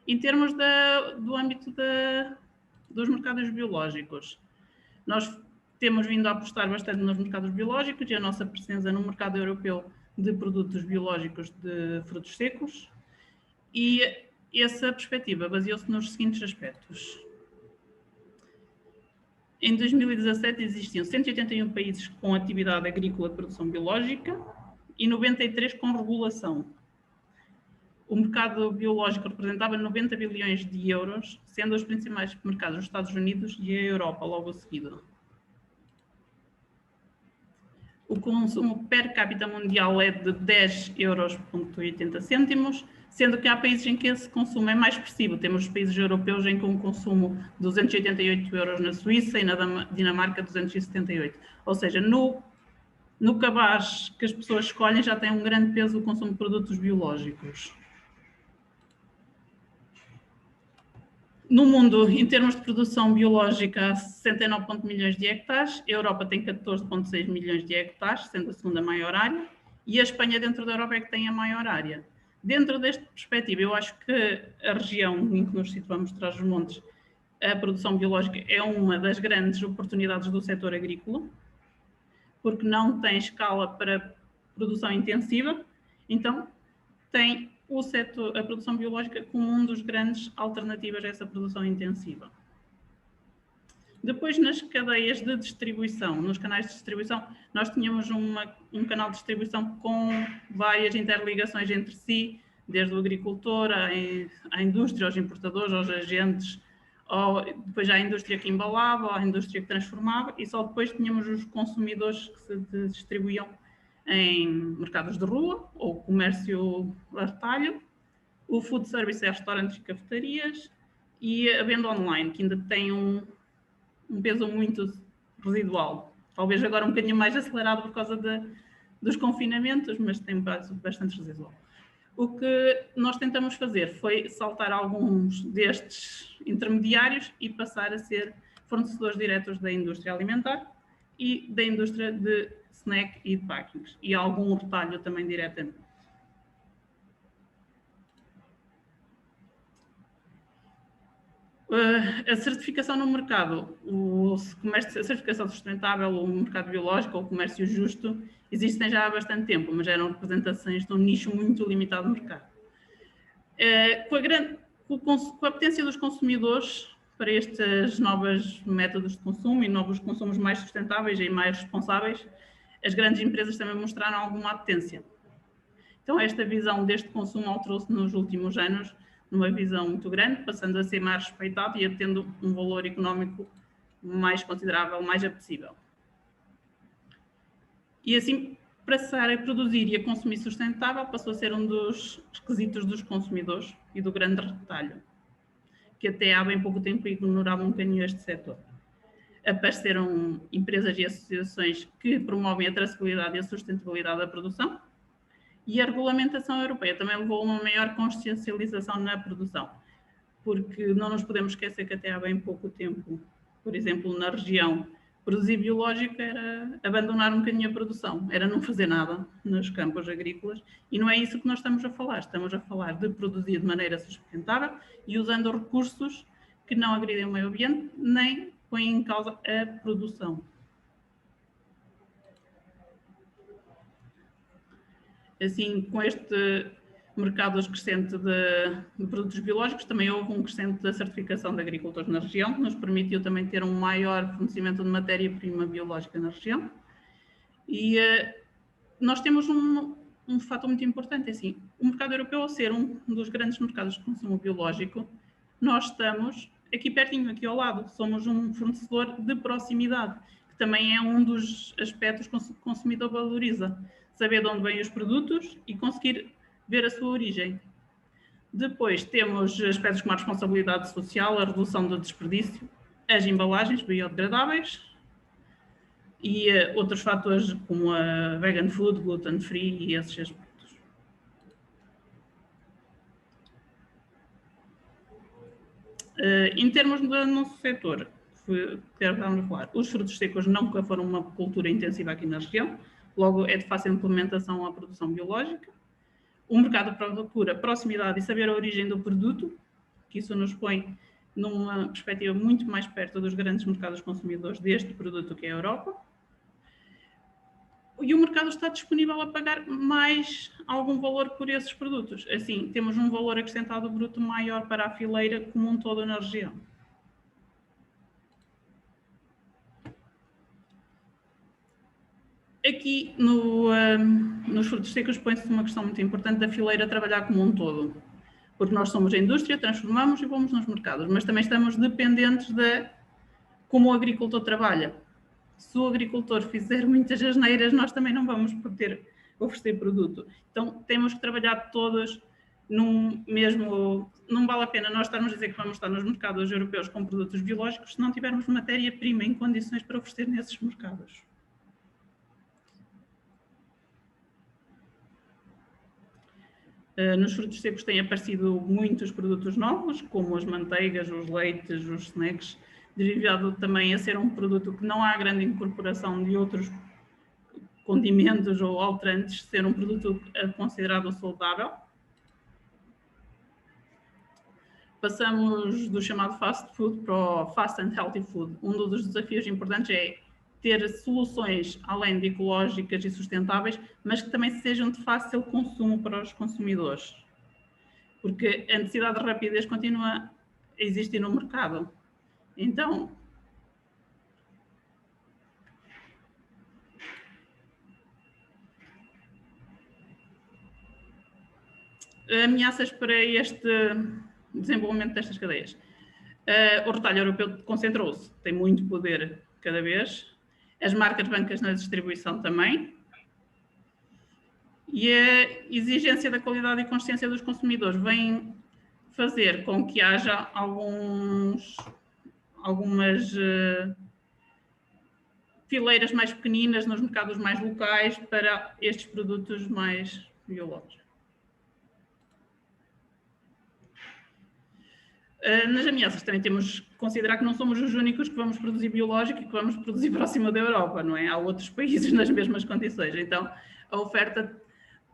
Em termos do âmbito dos mercados biológicos, nós temos vindo a apostar bastante nos mercados biológicos e a nossa presença no mercado europeu de produtos biológicos de frutos secos. E essa perspectiva baseou-se nos seguintes aspectos. Em 2017 existiam 181 países com atividade agrícola de produção biológica e 93 com regulação. O mercado biológico representava 90 bilhões de euros, sendo os principais mercados os Estados Unidos e a Europa logo a seguir. O consumo per capita mundial é de 10,80 euros, sendo que há países em que esse consumo é mais expressivo. Temos os países europeus em que um consumo de 288 euros na Suíça e na Dinamarca 278. Ou seja, no cabaz que as pessoas escolhem já tem um grande peso o consumo de produtos biológicos. No mundo, em termos de produção biológica, há 69 milhões de hectares, a Europa tem 14,6 milhões de hectares, sendo a segunda maior área, e a Espanha dentro da Europa é que tem a maior área. Dentro desta perspectiva, eu acho que a região em que nos situamos, Trás-os-Montes, a produção biológica é uma das grandes oportunidades do setor agrícola, porque não tem escala para produção intensiva, então tem a produção biológica como um dos grandes alternativas a essa produção intensiva. Depois, nas cadeias de distribuição, nos canais de distribuição, nós tínhamos um canal de distribuição com várias interligações entre si, desde o agricultor à indústria, aos importadores, aos agentes, depois à indústria que embalava, à indústria que transformava, e só depois tínhamos os consumidores que se distribuíam em mercados de rua ou comércio a retalho, o food service é restaurantes e cafetarias, e a venda online, que ainda tem um peso muito residual. Talvez agora um bocadinho mais acelerado por causa dos confinamentos, mas tem bastante residual. O que nós tentamos fazer foi saltar alguns destes intermediários e passar a ser fornecedores diretos da indústria alimentar e da indústria de snack e de packings, e algum retalho também diretamente. A certificação no mercado, a certificação sustentável, o mercado biológico ou o comércio justo, existem já há bastante tempo, mas eram representações de um nicho muito limitado do mercado. Com a potência dos consumidores para estes novos métodos de consumo e novos consumos mais sustentáveis e mais responsáveis, as grandes empresas também mostraram alguma apetência. Então, esta visão deste consumo alterou-se nos últimos anos, numa visão muito grande, passando a ser mais respeitado e tendo um valor económico mais considerável, mais apetecível. E assim, passar a produzir e a consumir sustentável passou a ser um dos requisitos dos consumidores e do grande retalho, que até há bem pouco tempo ignorava um bocadinho este setor. Apareceram empresas e associações que promovem a traçabilidade e a sustentabilidade da produção, e a regulamentação europeia também levou a uma maior consciencialização na produção, porque não nos podemos esquecer que até há bem pouco tempo, por exemplo, na região, produzir biológico era abandonar um bocadinho a produção, era não fazer nada nos campos agrícolas, e não é isso que nós estamos a falar de produzir de maneira sustentável e usando recursos que não agridem o meio ambiente, nem põem em causa a produção. Assim, com este mercado crescente de produtos biológicos, também houve um crescente da certificação de agricultores na região, que nos permitiu também ter um maior fornecimento de matéria-prima biológica na região. E nós temos um fator muito importante, assim, o mercado europeu, ao ser um dos grandes mercados de consumo biológico, nós estamos aqui pertinho, aqui ao lado, somos um fornecedor de proximidade, que também é um dos aspectos que o consumidor valoriza. Saber de onde vêm os produtos e conseguir ver a sua origem. Depois temos aspectos como a responsabilidade social, a redução do desperdício, as embalagens biodegradáveis e outros fatores como a vegan food, gluten free e esses aspectos. Em termos do nosso setor, vamos falar, os frutos secos nunca foram uma cultura intensiva aqui na região. Logo, é de fácil implementação à produção biológica. O mercado procura proximidade e saber a origem do produto, que isso nos põe numa perspectiva muito mais perto dos grandes mercados consumidores deste produto que é a Europa. E o mercado está disponível a pagar mais algum valor por esses produtos. Assim, temos um valor acrescentado bruto maior para a fileira como um todo na região. Aqui nos frutos secos põe-se uma questão muito importante da fileira trabalhar como um todo, porque nós somos a indústria, transformamos e vamos nos mercados, mas também estamos dependentes de como o agricultor trabalha. Se o agricultor fizer muitas asneiras, nós também não vamos poder oferecer produto. Então temos que trabalhar todos num mesmo... Não vale a pena nós estarmos a dizer que vamos estar nos mercados europeus com produtos biológicos se não tivermos matéria-prima em condições para oferecer nesses mercados. Nos frutos secos têm aparecido muitos produtos novos, como as manteigas, os leites, os snacks, derivado também a ser um produto que não há grande incorporação de outros condimentos ou alterantes, ser um produto considerado saudável. Passamos do chamado fast food para o fast and healthy food. Um dos desafios importantes é ter soluções, além de ecológicas e sustentáveis, mas que também sejam de fácil consumo para os consumidores. Porque a necessidade de rapidez continua a existir no mercado. Então, ameaças para este desenvolvimento destas cadeias. O retalho europeu concentrou-se, tem muito poder cada vez, as marcas bancas na distribuição também, e a exigência da qualidade e consciência dos consumidores vem fazer com que haja algumas fileiras mais pequeninas nos mercados mais locais para estes produtos mais biológicos. Nas ameaças também temos que considerar que não somos os únicos que vamos produzir biológico e que vamos produzir próximo da Europa, não é? Há outros países nas mesmas condições, então a oferta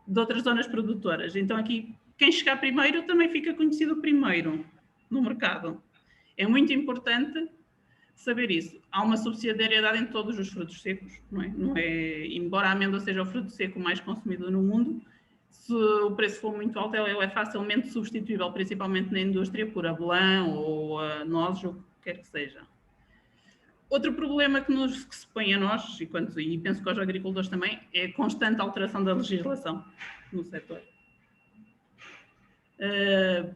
de outras zonas produtoras. Então aqui, quem chegar primeiro também fica conhecido primeiro no mercado. É muito importante saber isso. Há uma subsidiariedade em todos os frutos secos, não é? Embora a amêndoa seja o fruto seco mais consumido no mundo, se o preço for muito alto, ele é facilmente substituível, principalmente na indústria, por avelã ou nozes, ou o que quer que seja. Outro problema que se põe a nós, e penso que aos agricultores também, é a constante alteração da legislação no setor.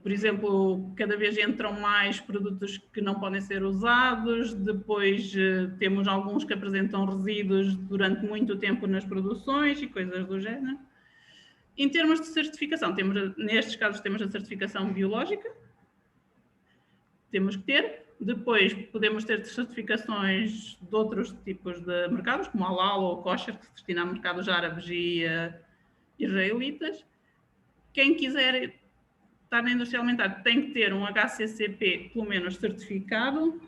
Por exemplo, cada vez entram mais produtos que não podem ser usados, depois temos alguns que apresentam resíduos durante muito tempo nas produções e coisas do género. Em termos de certificação, nestes casos temos a certificação biológica, temos que ter. Depois podemos ter certificações de outros tipos de mercados, como a halal ou a kosher, que se destina a mercados árabes e israelitas. Quem quiser estar na indústria alimentar tem que ter um HACCP, pelo menos certificado,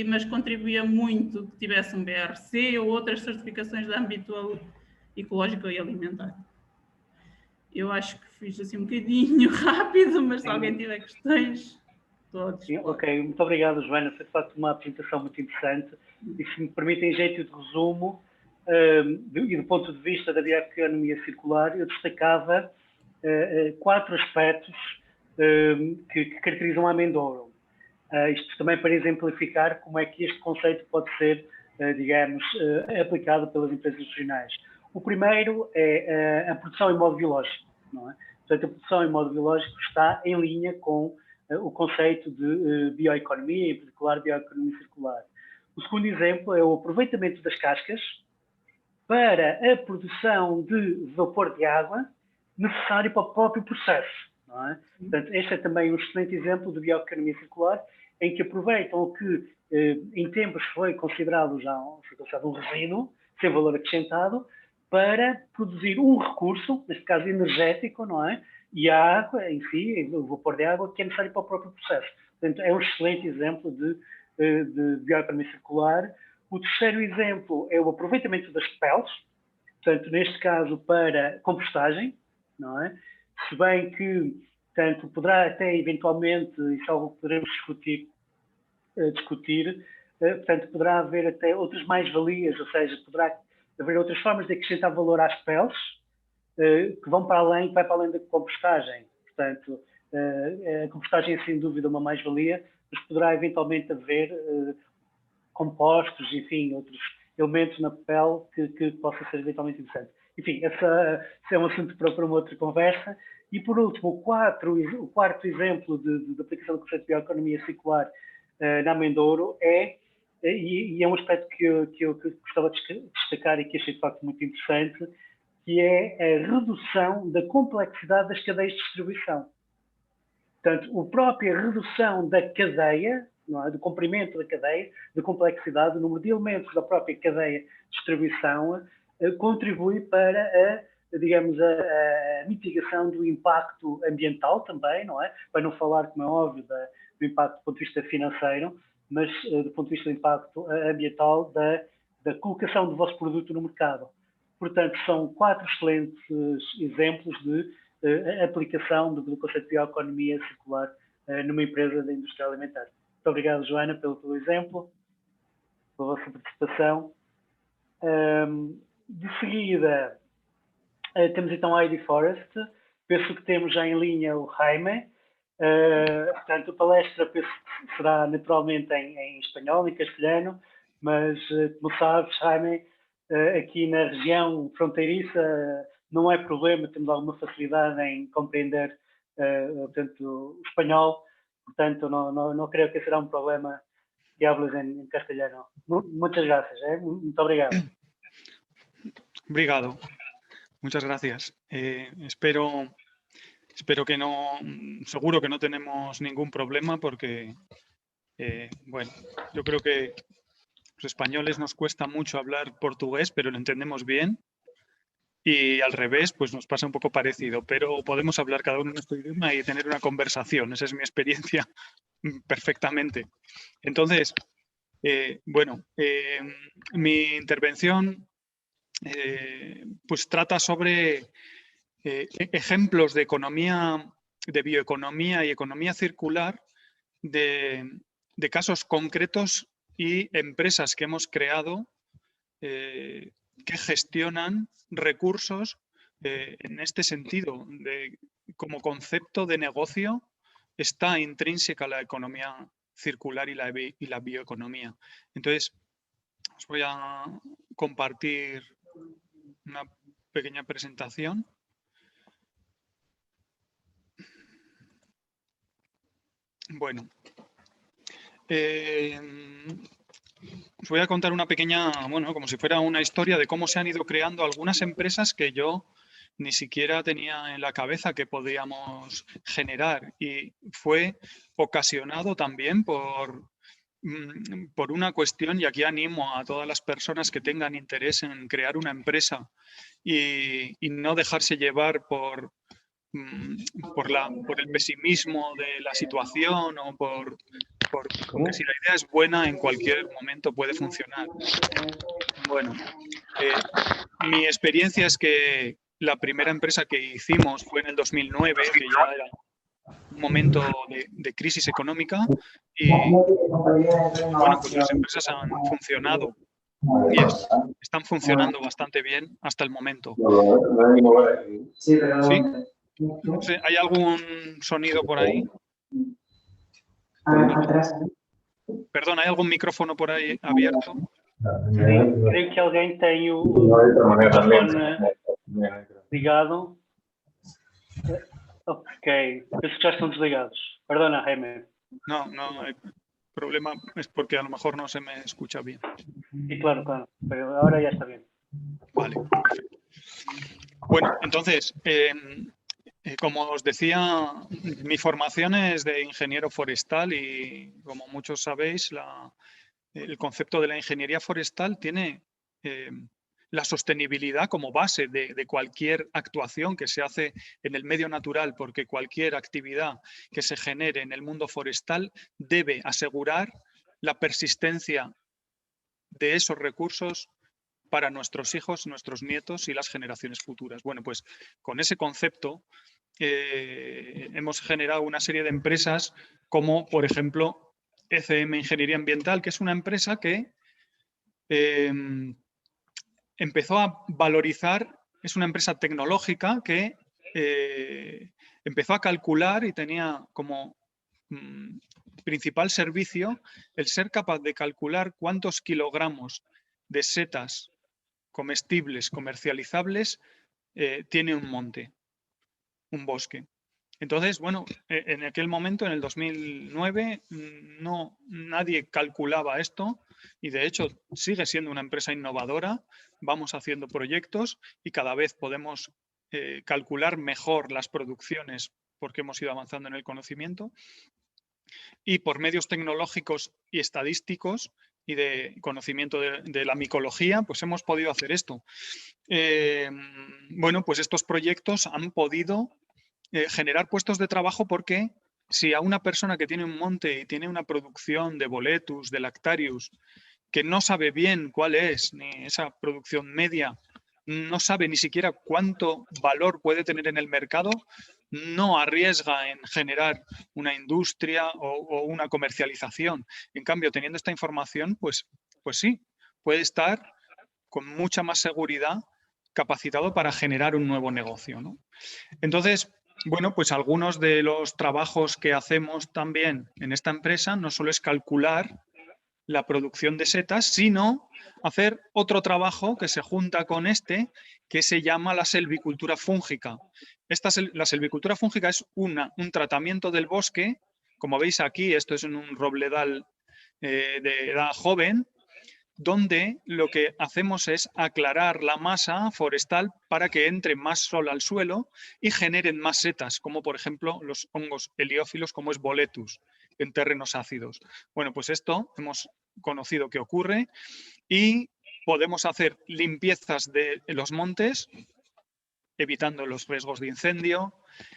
mas contribuía muito que tivesse um BRC ou outras certificações de âmbito ecológico e alimentar. Eu acho que fiz assim um bocadinho rápido, mas se alguém tiver questões, todos. Ok, muito obrigado, Joana. Foi de facto uma apresentação muito interessante. E se me permitem, em jeito de resumo, e do ponto de vista da bioeconomia circular, eu destacava 4 aspectos que caracterizam a Amendouro. Isto também para exemplificar como é que este conceito pode ser, digamos, aplicado pelas empresas regionais. O primeiro é a produção em modo biológico, não é? Portanto, a produção em modo biológico está em linha com o conceito de bioeconomia, em particular bioeconomia circular. O segundo exemplo é o aproveitamento das cascas para a produção de vapor de água necessário para o próprio processo, não é? Portanto, este é também um excelente exemplo de bioeconomia circular, em que aproveitam o que em tempos foi considerado já um resíduo, sem valor acrescentado, para produzir um recurso, neste caso energético, não é? E a água em si, o vapor de água, que é necessário para o próprio processo. Portanto, é um excelente exemplo de bioeconomia circular. O terceiro exemplo é o aproveitamento das peles, portanto, neste caso, para compostagem, não é? Se bem que, portanto, poderá até eventualmente, isso é algo que poderemos discutir, portanto, poderá haver até outras mais-valias, ou seja, poderá haver outras formas de acrescentar valor às peles, que vai para além da compostagem. Portanto, a compostagem é sem dúvida uma mais-valia, mas poderá eventualmente haver compostos, enfim, outros elementos na pele que possa ser eventualmente interessante. Enfim, esse é um assunto para uma outra conversa. E, por último, o quarto exemplo de aplicação do conceito de bioeconomia circular na Amendouro e é um aspecto que eu gostava de destacar e que achei de facto muito interessante, que é a redução da complexidade das cadeias de distribuição. Portanto, a própria redução da cadeia, não é? Do comprimento da cadeia, da complexidade, o número de elementos da própria cadeia de distribuição, contribui para digamos, a mitigação do impacto ambiental também, não é? Para não falar, como é óbvio, do impacto do ponto de vista financeiro, mas do ponto de vista do impacto ambiental da colocação do vosso produto no mercado. Portanto, são 4 excelentes exemplos de aplicação do conceito de bioeconomia circular numa empresa da indústria alimentar. Muito obrigado, Joana, pelo exemplo, pela vossa participação. De seguida, temos então a ID Forest. Penso que temos já em linha o Jaime. Portanto, a palestra penso que será naturalmente em espanhol, em castelhano, mas, como sabes, Jaime, aqui na região fronteiriça não é problema, temos alguma facilidade em compreender portanto, espanhol, portanto, no creo que será un problema que hables en castellano. Muchas gracias, muito obrigado. Obrigado. Muchas gracias. Espero que no, seguro que no tenemos ningún problema porque, bueno, yo creo que los españoles nos cuesta mucho hablar portugués, pero lo entendemos bien. Y al revés, pues nos pasa un poco parecido, pero podemos hablar cada uno en nuestro idioma y tener una conversación. Esa es mi experiencia perfectamente. Entonces, bueno, mi intervención pues trata sobre ejemplos de economía, de bioeconomía y economía circular de casos concretos y empresas que hemos creado que gestionan recursos en este sentido. Como concepto de negocio está intrínseca la economía circular y la bioeconomía. Entonces, os voy a compartir una pequeña presentación. Bueno, os voy a contar una pequeña, bueno, como si fuera una historia de cómo se han ido creando algunas empresas que yo ni siquiera tenía en la cabeza que podíamos generar, y fue ocasionado también por una cuestión, y aquí animo a todas las personas que tengan interés en crear una empresa y no dejarse llevar por el pesimismo de la situación o porque si la idea es buena, en cualquier momento puede funcionar. Bueno, mi experiencia es que la primera empresa que hicimos fue en el 2009, que ya era un momento de crisis económica, y bueno, pues las empresas han funcionado y están funcionando bastante bien hasta el momento. ¿Sí? No sé, ¿hay algún sonido por ahí? Perdón, ¿hay algún micrófono por ahí abierto? Creio que alguém tem o microfone ligado. Ok, penso que já estão desligados. Perdona, Jaime. No, no hay problema, es porque a lo mejor no se me escucha bien. Sí, claro, pero ahora ya está bien. Vale, perfecto. Bueno, entonces, como os decía, mi formación es de ingeniero forestal y, como muchos sabéis, el concepto de la ingeniería forestal tiene la sostenibilidad como base de cualquier actuación que se hace en el medio natural, porque cualquier actividad que se genere en el mundo forestal debe asegurar la persistencia de esos recursos para nuestros hijos, nuestros nietos y las generaciones futuras. Bueno, pues con ese concepto hemos generado una serie de empresas como, por ejemplo, ECM Ingeniería Ambiental, que es una empresa que empezó a valorizar, es una empresa tecnológica que empezó a calcular y tenía como principal servicio el ser capaz de calcular cuántos kilogramos de setas comestibles, comercializables, tiene un monte, un bosque. Entonces, bueno, en aquel momento, en el 2009, nadie calculaba esto y, de hecho, sigue siendo una empresa innovadora. Vamos haciendo proyectos y cada vez podemos calcular mejor las producciones porque hemos ido avanzando en el conocimiento. Y por medios tecnológicos y estadísticos y de conocimiento de la micología, pues hemos podido hacer esto. Bueno, pues estos proyectos han podido generar puestos de trabajo, porque si a una persona que tiene un monte y tiene una producción de boletus, de lactarius, que no sabe bien cuál es ni esa producción media, no sabe ni siquiera cuánto valor puede tener en el mercado, no arriesga en generar una industria o una comercialización. En cambio, teniendo esta información, pues sí, puede estar con mucha más seguridad capacitado para generar un nuevo negocio, ¿no? Entonces, bueno, pues algunos de los trabajos que hacemos también en esta empresa no solo es calcular la producción de setas, sino hacer otro trabajo que se junta con este, que se llama la selvicultura fúngica. La selvicultura fúngica es un tratamiento del bosque. Como veis aquí, esto es en un robledal de edad joven, donde lo que hacemos es aclarar la masa forestal para que entre más sol al suelo y generen más setas, como por ejemplo los hongos heliófilos, como es Boletus, en terrenos ácidos. Bueno, pues esto hemos conocido que ocurre y podemos hacer limpiezas de los montes, evitando los riesgos de incendio,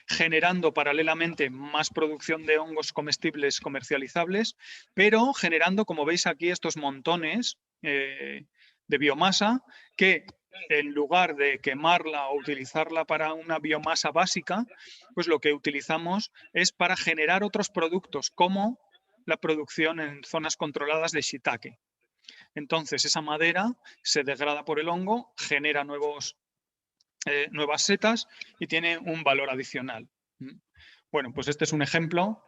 generando paralelamente más producción de hongos comestibles comercializables, pero generando, como veis aquí, estos montones de biomasa que, en lugar de quemarla o utilizarla para una biomasa básica, pues lo que utilizamos es para generar otros productos, como la producción en zonas controladas de shiitake. Entonces, esa madera se degrada por el hongo, genera nuevas setas y tiene un valor adicional. Bueno, pues este es un ejemplo.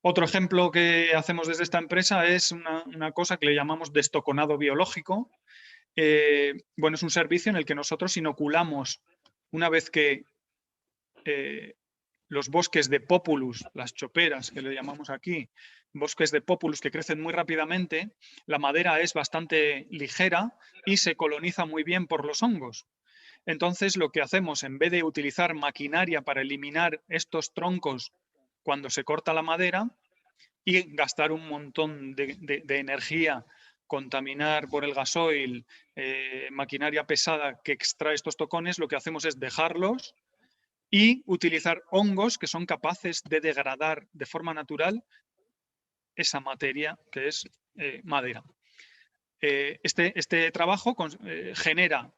Otro ejemplo que hacemos desde esta empresa es una cosa que le llamamos destoconado biológico. Bueno, es un servicio en el que nosotros inoculamos, una vez que los bosques de Populus, las choperas que le llamamos aquí, bosques de Populus que crecen muy rápidamente, la madera es bastante ligera y se coloniza muy bien por los hongos. Entonces, lo que hacemos, en vez de utilizar maquinaria para eliminar estos troncos cuando se corta la madera y gastar un montón de energía, contaminar por el gasoil, maquinaria pesada que extrae estos tocones, lo que hacemos es dejarlos y utilizar hongos que son capaces de degradar de forma natural esa materia que es madera. Este trabajo genera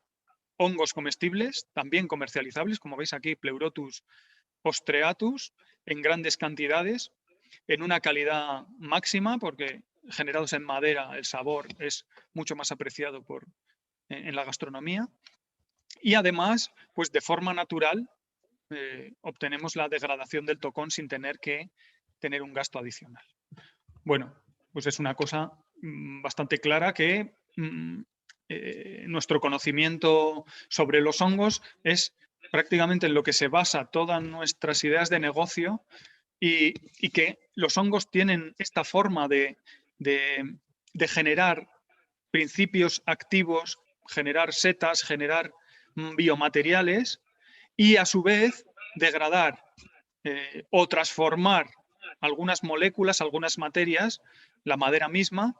hongos comestibles, también comercializables, como veis aquí, Pleurotus ostreatus, en grandes cantidades, en una calidad máxima, porque generados en madera el sabor es mucho más apreciado en la gastronomía. Y además, pues de forma natural, obtenemos la degradación del tocón sin tener que tener un gasto adicional. Bueno, pues es una cosa bastante clara que nuestro conocimiento sobre los hongos es prácticamente en lo que se basa todas nuestras ideas de negocio y que los hongos tienen esta forma de generar principios activos, generar setas, generar biomateriales y a su vez degradar o transformar algunas moléculas, algunas materias, la madera misma,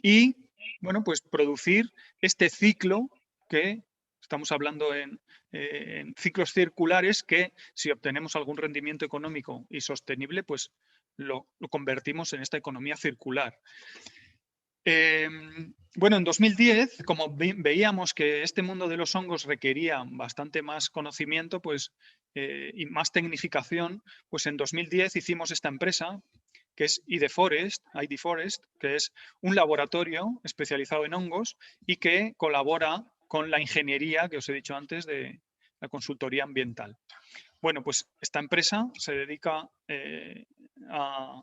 y bueno, pues producir este ciclo que estamos hablando en ciclos circulares que, si obtenemos algún rendimiento económico y sostenible, pues lo convertimos en esta economía circular. Bueno, en 2010, como veíamos que este mundo de los hongos requería bastante más conocimiento y más tecnificación, pues en 2010 hicimos esta empresa, que es ID Forest, que es un laboratorio especializado en hongos y que colabora con la ingeniería que os he dicho antes de la consultoría ambiental. Bueno, pues esta empresa se dedica a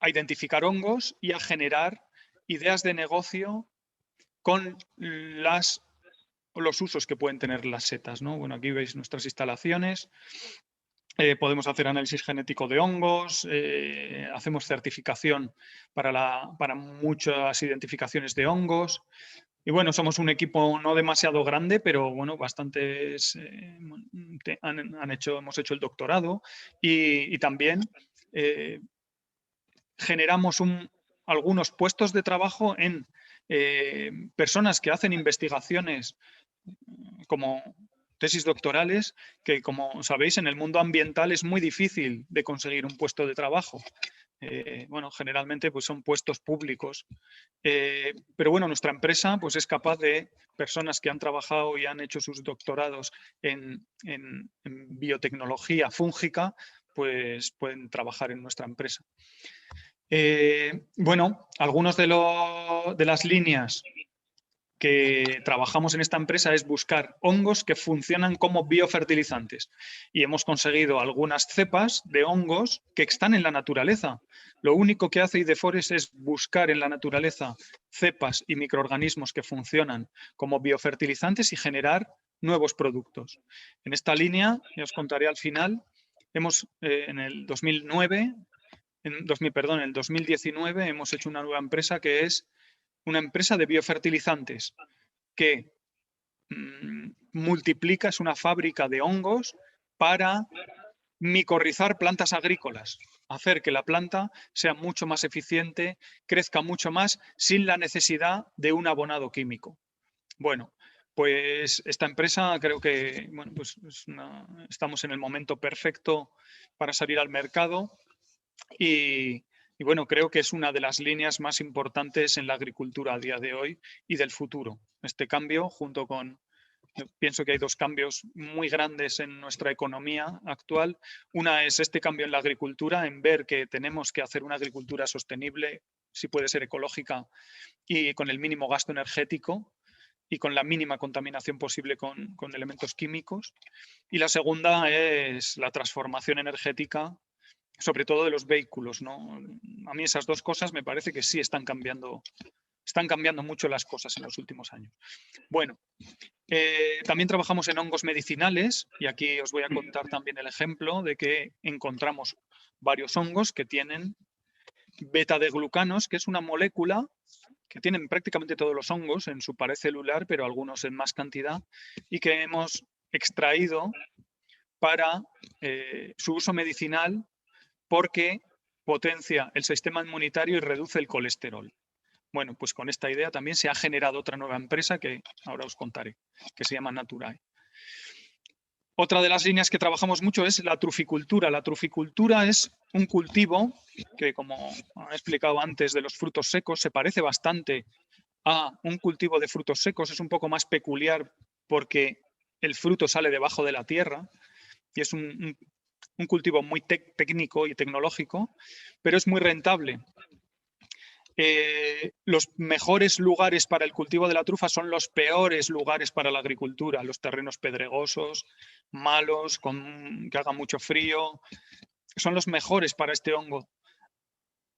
identificar hongos y a generar ideas de negocio con los usos que pueden tener las setas, ¿no? Bueno, aquí veis nuestras instalaciones. Podemos hacer análisis genético de hongos, hacemos certificación para muchas identificaciones de hongos. Y bueno, somos un equipo no demasiado grande, pero bueno, bastantes hemos hecho el doctorado y también generamos algunos puestos de trabajo en personas que hacen investigaciones como tesis doctorales, que como sabéis en el mundo ambiental es muy difícil de conseguir un puesto de trabajo. Bueno, generalmente pues son puestos públicos. Pero bueno, nuestra empresa pues es capaz de personas que han trabajado y han hecho sus doctorados en biotecnología fúngica, pues pueden trabajar en nuestra empresa. Bueno, algunos de las líneas que trabajamos en esta empresa es buscar hongos que funcionan como biofertilizantes. Y hemos conseguido algunas cepas de hongos que están en la naturaleza. Lo único que hace Idefores es buscar en la naturaleza cepas y microorganismos que funcionan como biofertilizantes y generar nuevos productos. En esta línea, ya os contaré al final, hemos en el 2019 hemos hecho una nueva empresa que es una empresa de biofertilizantes que multiplica, es una fábrica de hongos para micorrizar plantas agrícolas, hacer que la planta sea mucho más eficiente, crezca mucho más sin la necesidad de un abonado químico. Bueno, pues esta empresa creo que bueno, pues estamos en el momento perfecto para salir al mercado y bueno, creo que es una de las líneas más importantes en la agricultura a día de hoy y del futuro. Este cambio, junto con, pienso que hay dos cambios muy grandes en nuestra economía actual. Una es este cambio en la agricultura, en ver que tenemos que hacer una agricultura sostenible, si puede ser ecológica, y con el mínimo gasto energético y con la mínima contaminación posible con elementos químicos. Y la segunda es la transformación energética, sobre todo de los vehículos, ¿no? A mí esas dos cosas me parece que sí están cambiando mucho las cosas en los últimos años. Bueno, también trabajamos en hongos medicinales y aquí os voy a contar también el ejemplo de que encontramos varios hongos que tienen beta-deglucanos, que es una molécula que tienen prácticamente todos los hongos en su pared celular, pero algunos en más cantidad, y que hemos extraído para su uso medicinal porque potencia el sistema inmunitario y reduce el colesterol. Bueno, pues con esta idea también se ha generado otra nueva empresa que ahora os contaré, que se llama Naturae. Otra de las líneas que trabajamos mucho es la truficultura. La truficultura es un cultivo que, como he explicado antes de los frutos secos, se parece bastante a un cultivo de frutos secos. Es un poco más peculiar porque el fruto sale debajo de la tierra y es un cultivo muy técnico y tecnológico, pero es muy rentable. Los mejores lugares para el cultivo de la trufa son los peores lugares para la agricultura, los terrenos pedregosos, malos, que haga mucho frío, son los mejores para este hongo.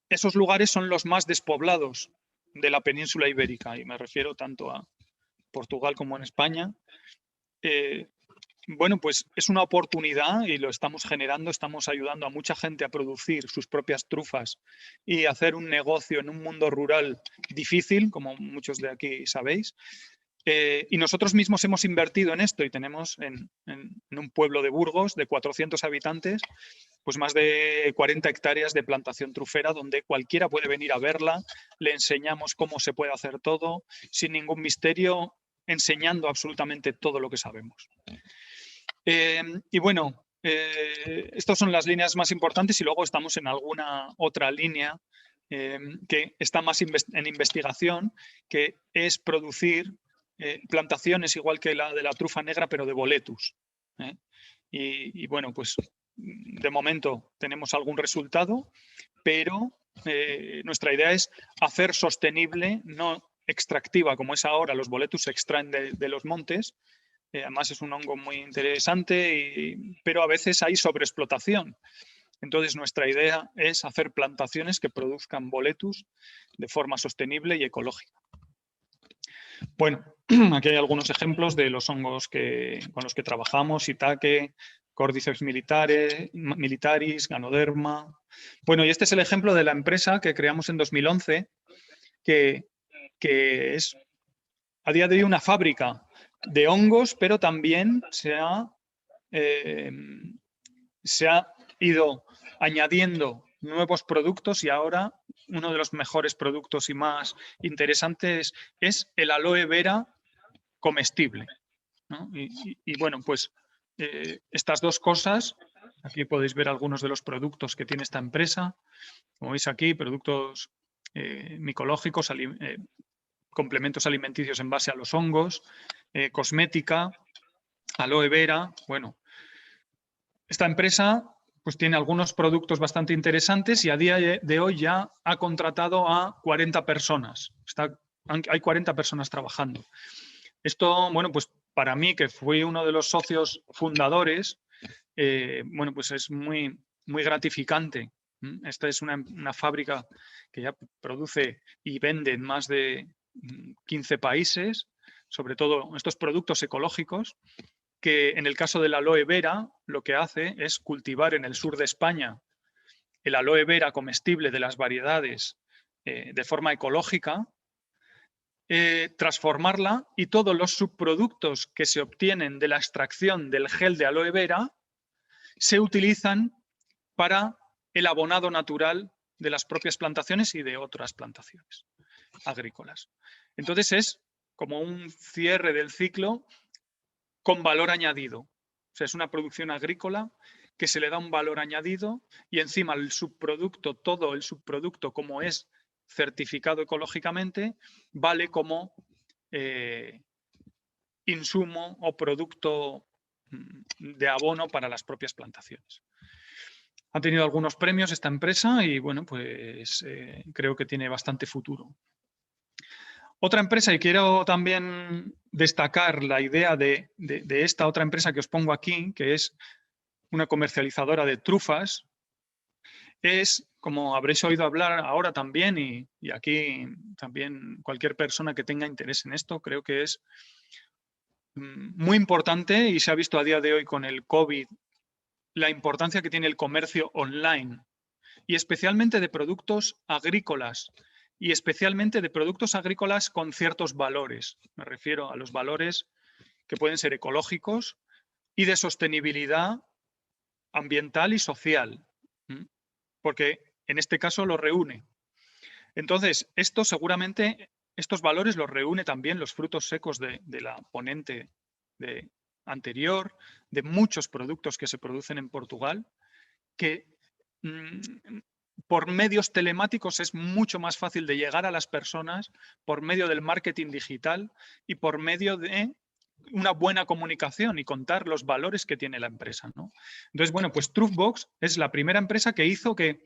Esos lugares son los más despoblados de la península ibérica, y me refiero tanto a Portugal como en España. Bueno, pues es una oportunidad y lo estamos generando, estamos ayudando a mucha gente a producir sus propias trufas y hacer un negocio en un mundo rural difícil, como muchos de aquí sabéis. Y nosotros mismos hemos invertido en esto y tenemos en un pueblo de Burgos de 400 habitantes, pues más de 40 hectáreas de plantación trufera donde cualquiera puede venir a verla, le enseñamos cómo se puede hacer todo, sin ningún misterio, enseñando absolutamente todo lo que sabemos. Y bueno, estas son las líneas más importantes y luego estamos en alguna otra línea que está más en investigación, que es producir plantaciones igual que la de la trufa negra, pero de boletus. Y bueno, pues de momento tenemos algún resultado, pero nuestra idea es hacer sostenible, no extractiva como es ahora. Los boletus se extraen de los montes. Además es un hongo muy interesante, pero a veces hay sobreexplotación. Entonces nuestra idea es hacer plantaciones que produzcan boletus de forma sostenible y ecológica. Bueno, aquí hay algunos ejemplos de los hongos con los que trabajamos: Shiitake, Cordyceps militaris, Ganoderma. Bueno, y este es el ejemplo de la empresa que creamos en 2011, que es a día de hoy una fábrica de hongos, pero también se ha ido añadiendo nuevos productos y ahora uno de los mejores productos y más interesantes es el aloe vera comestible, ¿no? Y bueno, pues estas dos cosas, aquí podéis ver algunos de los productos que tiene esta empresa, como veis aquí, productos micológicos, complementos alimenticios en base a los hongos, cosmética, aloe vera. Bueno, esta empresa pues tiene algunos productos bastante interesantes y a día de hoy ya ha contratado a 40 personas. Está hay 40 personas trabajando. Esto, bueno, pues para mí, que fui uno de los socios fundadores, bueno, pues es muy, muy gratificante. Esta es una fábrica que ya produce y vende en más de 15 países, sobre todo estos productos ecológicos, que en el caso del aloe vera lo que hace es cultivar en el sur de España el aloe vera comestible de las variedades de forma ecológica, transformarla y todos los subproductos que se obtienen de la extracción del gel de aloe vera se utilizan para el abonado natural de las propias plantaciones y de otras plantaciones agrícolas. Entonces es como un cierre del ciclo con valor añadido. O sea, es una producción agrícola que se le da un valor añadido y encima el subproducto, todo el subproducto como es certificado ecológicamente, vale como insumo o producto de abono para las propias plantaciones. Ha tenido algunos premios esta empresa y bueno, pues creo que tiene bastante futuro. Otra empresa, y quiero también destacar la idea de esta otra empresa que os pongo aquí, que es una comercializadora de trufas, es, como habréis oído hablar ahora también, y aquí también cualquier persona que tenga interés en esto, creo que es muy importante y se ha visto a día de hoy con el COVID la importancia que tiene el comercio online y especialmente de productos agrícolas y especialmente de productos agrícolas con ciertos valores. Me refiero a los valores que pueden ser ecológicos y de sostenibilidad ambiental y social, porque en este caso lo reúne. Entonces, esto seguramente, estos valores los reúne también los frutos secos de la ponente anterior, de muchos productos que se producen en Portugal, que por medios telemáticos es mucho más fácil de llegar a las personas, por medio del marketing digital y por medio de una buena comunicación y contar los valores que tiene la empresa, ¿no? Entonces, bueno, pues Trufbox es la primera empresa que hizo que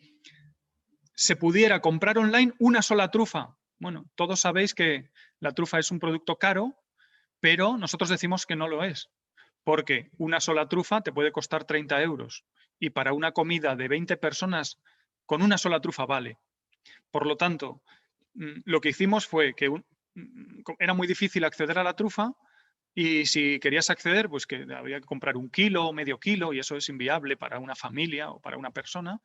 se pudiera comprar online una sola trufa. Bueno, todos sabéis que la trufa es un producto caro, pero nosotros decimos que no lo es, porque una sola trufa te puede costar 30 euros y para una comida de 20 personas con una sola trufa vale. Por lo tanto, lo que hicimos fue que era muy difícil acceder a la trufa y si querías acceder, pues que había que comprar 1 kilo o medio kilo y eso es inviable para una familia o para una persona.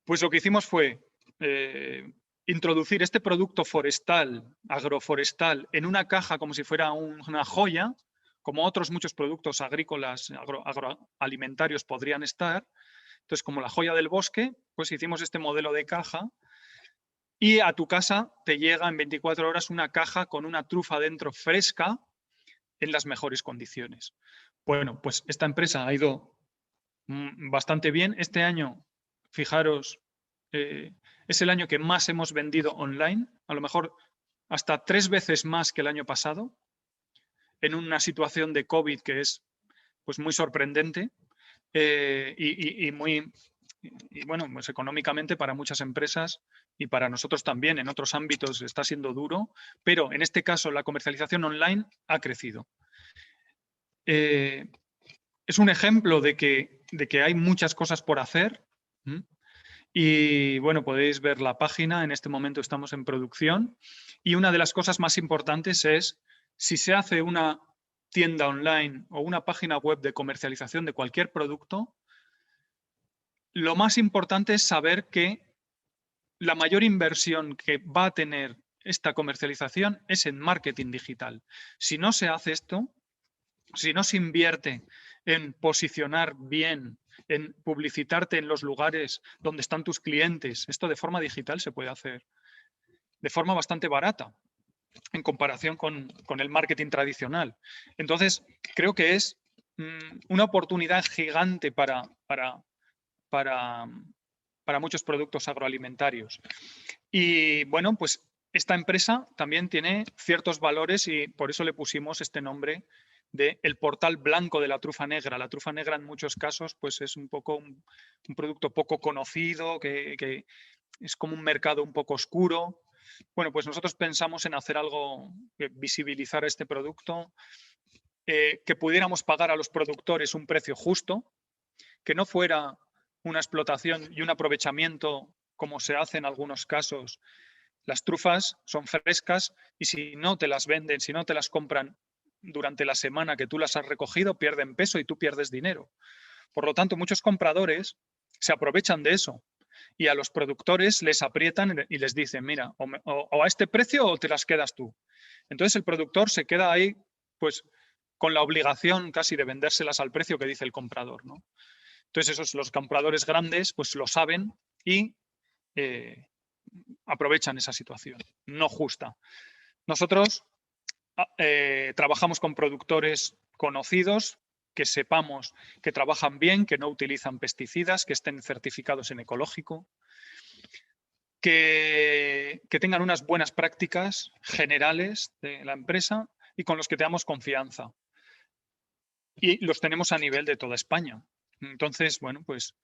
Pues lo que hicimos fue introducir este producto forestal, agroforestal, en una caja como si fuera una joya, como otros muchos productos agrícolas, agroalimentarios podrían estar. Entonces, como la joya del bosque, pues hicimos este modelo de caja y a tu casa te llega en 24 horas una caja con una trufa dentro fresca en las mejores condiciones. Bueno, pues esta empresa ha ido bastante bien. Este año, fijaros, es el año que más hemos vendido online, a lo mejor hasta 3 veces más que el año pasado, en una situación de COVID que es pues, muy sorprendente y bueno, pues económicamente para muchas empresas y para nosotros también en otros ámbitos está siendo duro, pero en este caso la comercialización online ha crecido. Es un ejemplo de que hay muchas cosas por hacer. Y bueno, podéis ver la página, en este momento estamos en producción y una de las cosas más importantes es si se hace una tienda online o una página web de comercialización de cualquier producto, lo más importante es saber que la mayor inversión que va a tener esta comercialización es en marketing digital. Si no se hace esto, si no se invierte en posicionar bien, en publicitarte en los lugares donde están tus clientes, esto de forma digital se puede hacer de forma bastante barata en comparación con el marketing tradicional. Entonces, creo que es una oportunidad gigante para muchos productos agroalimentarios. Y bueno, pues esta empresa también tiene ciertos valores y por eso le pusimos este nombre de el portal blanco de la trufa negra. La trufa negra en muchos casos pues es un poco un producto poco conocido, que es como un mercado un poco oscuro. Bueno, pues nosotros pensamos en hacer algo que visibilizara este producto, que pudiéramos pagar a los productores un precio justo, que no fuera una explotación y un aprovechamiento como se hace en algunos casos. Las trufas son frescas y si no te las venden, si no te las compran durante la semana que tú las has recogido, pierden peso y tú pierdes dinero. Por lo tanto, muchos compradores se aprovechan de eso y a los productores les aprietan y les dicen, mira, o a este precio o te las quedas tú. Entonces el productor se queda ahí pues con la obligación casi de vendérselas al precio que dice el comprador, ¿no? Entonces los compradores grandes pues lo saben y aprovechan esa situación no justa. Nosotros trabajamos con productores conocidos, que sepamos que trabajan bien, que no utilizan pesticidas, que estén certificados en ecológico, que tengan unas buenas prácticas generales de la empresa y con los que tengamos confianza. Y los tenemos a nivel de toda España. Entonces, bueno, pues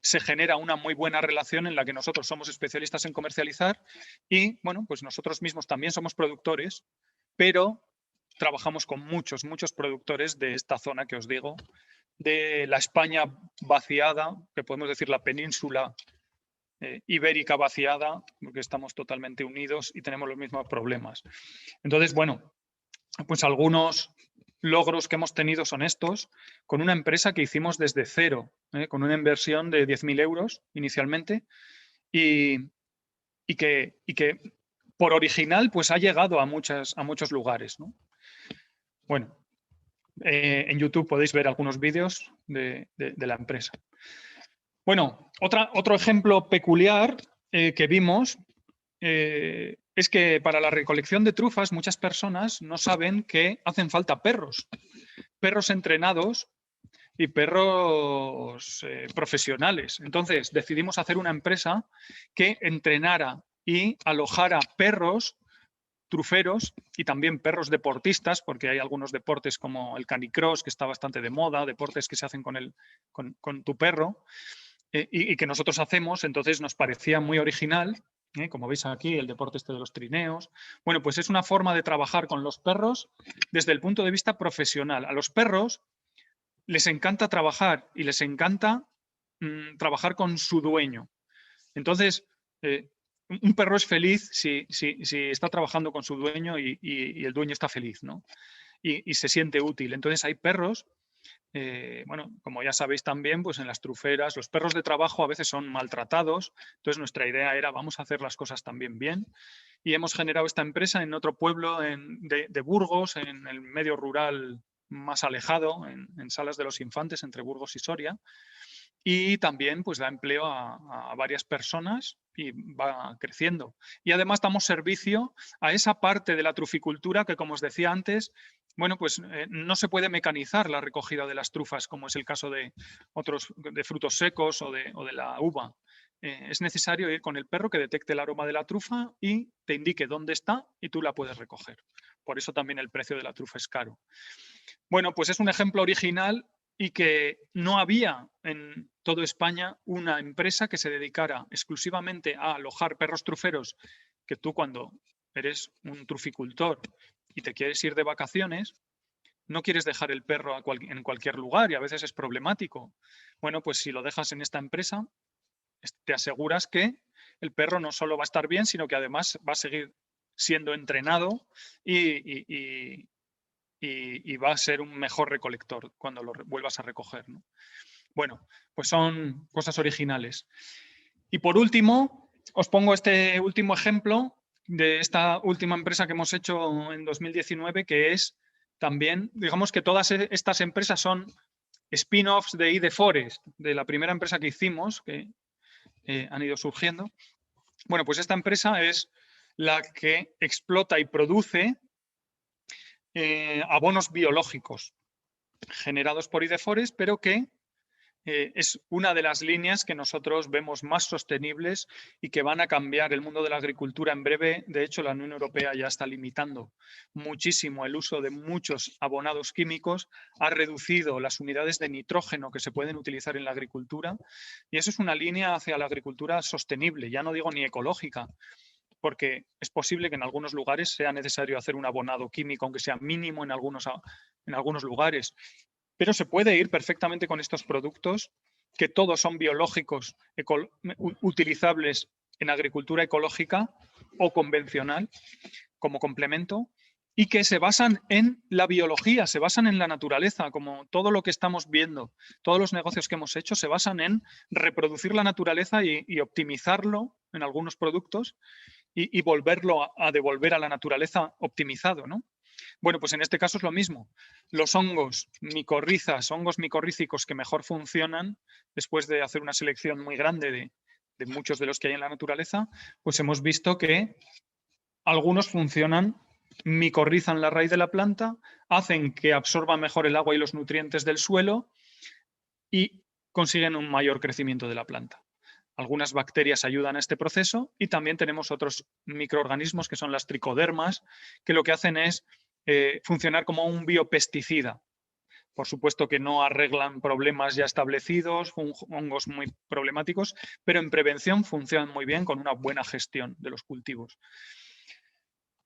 se genera una muy buena relación en la que nosotros somos especialistas en comercializar y, bueno, pues nosotros mismos también somos productores, pero trabajamos con muchos productores de esta zona que os digo, de la España vaciada, que podemos decir la península ibérica vaciada, porque estamos totalmente unidos y tenemos los mismos problemas. Entonces, bueno, pues algunos logros que hemos tenido son estos, con una empresa que hicimos desde cero, con una inversión de 10.000 euros inicialmente y que por original pues ha llegado a muchos lugares, ¿no? Bueno, en YouTube podéis ver algunos vídeos de la empresa. Bueno, otro ejemplo peculiar que vimos es que para la recolección de trufas muchas personas no saben que hacen falta perros entrenados y perros profesionales. Entonces decidimos hacer una empresa que entrenara y alojara perros truferos y también perros deportistas, porque hay algunos deportes como el canicross, que está bastante de moda, deportes que se hacen con tu perro y que nosotros hacemos. Entonces nos parecía muy original. Como veis aquí, el deporte este de los trineos. Bueno, pues es una forma de trabajar con los perros desde el punto de vista profesional. A los perros les encanta trabajar y les encanta trabajar con su dueño. Entonces, un perro es feliz si está trabajando con su dueño y el dueño está feliz, ¿no? Y se siente útil. Entonces hay perros, bueno, como ya sabéis también, pues en las truferas, los perros de trabajo a veces son maltratados. Entonces nuestra idea era, vamos a hacer las cosas también bien. Y hemos generado esta empresa en otro pueblo de Burgos, en el medio rural más alejado, en Salas de los Infantes, entre Burgos y Soria. Y también pues da empleo a varias personas y va creciendo. Y además damos servicio a esa parte de la truficultura que, como os decía antes, bueno, pues no se puede mecanizar la recogida de las trufas, como es el caso de otros de frutos secos o de la uva. Es necesario ir con el perro que detecte el aroma de la trufa y te indique dónde está y tú la puedes recoger. Por eso también el precio de la trufa es caro. Bueno, pues es un ejemplo original y que no había en toda España una empresa que se dedicara exclusivamente a alojar perros truferos, que tú cuando eres un truficultor y te quieres ir de vacaciones, no quieres dejar el perro en cualquier lugar y a veces es problemático. Bueno, pues si lo dejas en esta empresa, te aseguras que el perro no solo va a estar bien, sino que además va a seguir siendo entrenado y va a ser un mejor recolector cuando lo vuelvas a recoger, ¿no? Bueno, pues son cosas originales. Y por último, os pongo este último ejemplo de esta última empresa que hemos hecho en 2019, que es también, digamos que todas estas empresas son spin-offs de iDeforest, de la primera empresa que hicimos, que han ido surgiendo. Bueno, pues esta empresa es la que explota y produce abonos biológicos generados por iDeforest, pero que es una de las líneas que nosotros vemos más sostenibles y que van a cambiar el mundo de la agricultura en breve. De hecho, la Unión Europea ya está limitando muchísimo el uso de muchos abonados químicos, ha reducido las unidades de nitrógeno que se pueden utilizar en la agricultura y eso es una línea hacia la agricultura sostenible, ya no digo ni ecológica, porque es posible que en algunos lugares sea necesario hacer un abonado químico, aunque sea mínimo en algunos lugares. Pero se puede ir perfectamente con estos productos, que todos son biológicos, utilizables en agricultura ecológica o convencional como complemento, y que se basan en la biología, se basan en la naturaleza, como todo lo que estamos viendo, todos los negocios que hemos hecho se basan en reproducir la naturaleza y optimizarlo en algunos productos y volverlo a devolver a la naturaleza optimizado, ¿no? Bueno, pues en este caso es lo mismo. Los hongos micorrizas, hongos micorrícicos que mejor funcionan, después de hacer una selección muy grande de muchos de los que hay en la naturaleza, pues hemos visto que algunos funcionan, micorrizan la raíz de la planta, hacen que absorba mejor el agua y los nutrientes del suelo y consiguen un mayor crecimiento de la planta. Algunas bacterias ayudan a este proceso y también tenemos otros microorganismos que son las tricodermas, que lo que hacen es funcionar como un biopesticida. Por supuesto que no arreglan problemas ya establecidos, hongos muy problemáticos, pero en prevención funcionan muy bien con una buena gestión de los cultivos.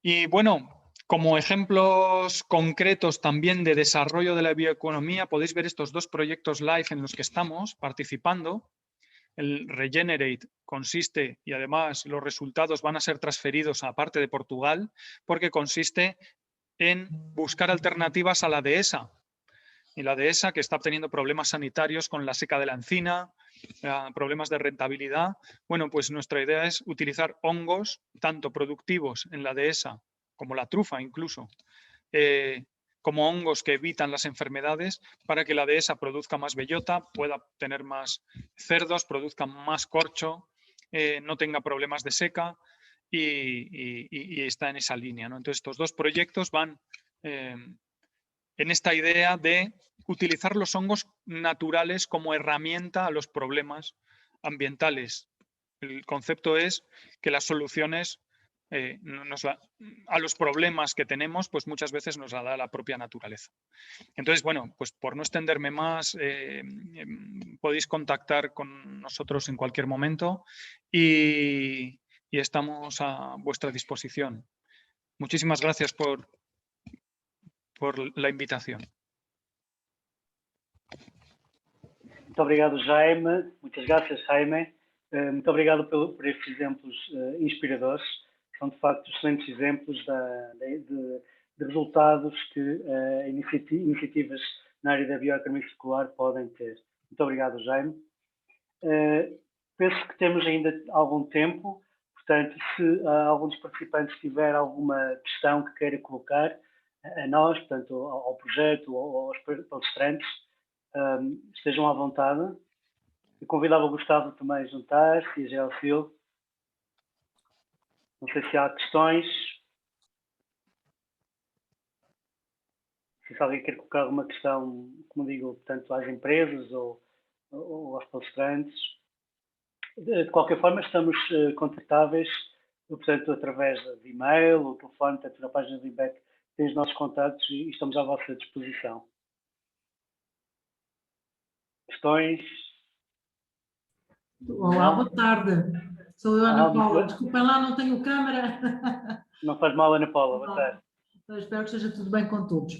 Y bueno, como ejemplos concretos también de desarrollo de la bioeconomía, podéis ver estos dos proyectos LIFE en los que estamos participando. El Regenerate consiste, y además los resultados van a ser transferidos a parte de Portugal, porque consiste en buscar alternativas a la dehesa. Y la dehesa, que está teniendo problemas sanitarios con la seca de la encina, problemas de rentabilidad. Bueno, pues nuestra idea es utilizar hongos, tanto productivos en la dehesa, como la trufa incluso, como hongos que evitan las enfermedades, para que la dehesa produzca más bellota, pueda tener más cerdos, produzca más corcho, no tenga problemas de seca y está en esa línea, ¿no? Entonces, estos dos proyectos van en esta idea de utilizar los hongos naturales como herramienta a los problemas ambientales. El concepto es que las soluciones a los problemas que tenemos, pues muchas veces nos la da la propia naturaleza. Entonces, bueno, pues por no extenderme más, podéis contactar con nosotros en cualquier momento y estamos a vuestra disposición. Muchísimas gracias por la invitación. Muito obrigado, Jaime. Muitas graças, Jaime. Muito obrigado por estes exemplos inspiradores. São, de facto, excelentes exemplos de resultados que iniciativas na área da bioeconomia circular podem ter. Muito obrigado, Jaime. Penso que temos ainda algum tempo, portanto, se algum dos participantes tiver alguma questão que queira colocar a nós, portanto, ao projeto ou aos palestrantes, estejam à vontade. Eu convidava o Gustavo também a juntar-se e a Gelsil. Não sei se há questões. Se alguém quer colocar alguma questão, como digo, portanto, às empresas ou aos palestrantes. De qualquer forma, estamos contactáveis, portanto, através de e-mail ou telefone, portanto, na página do IMBEC tem os nossos contactos e estamos à vossa disposição. Questões? Olá, boa tarde. Sou eu, Ana Paula. Desculpem lá, não tenho câmara. Não faz mal, Ana Paula. Boa tarde. Espero que esteja tudo bem com todos.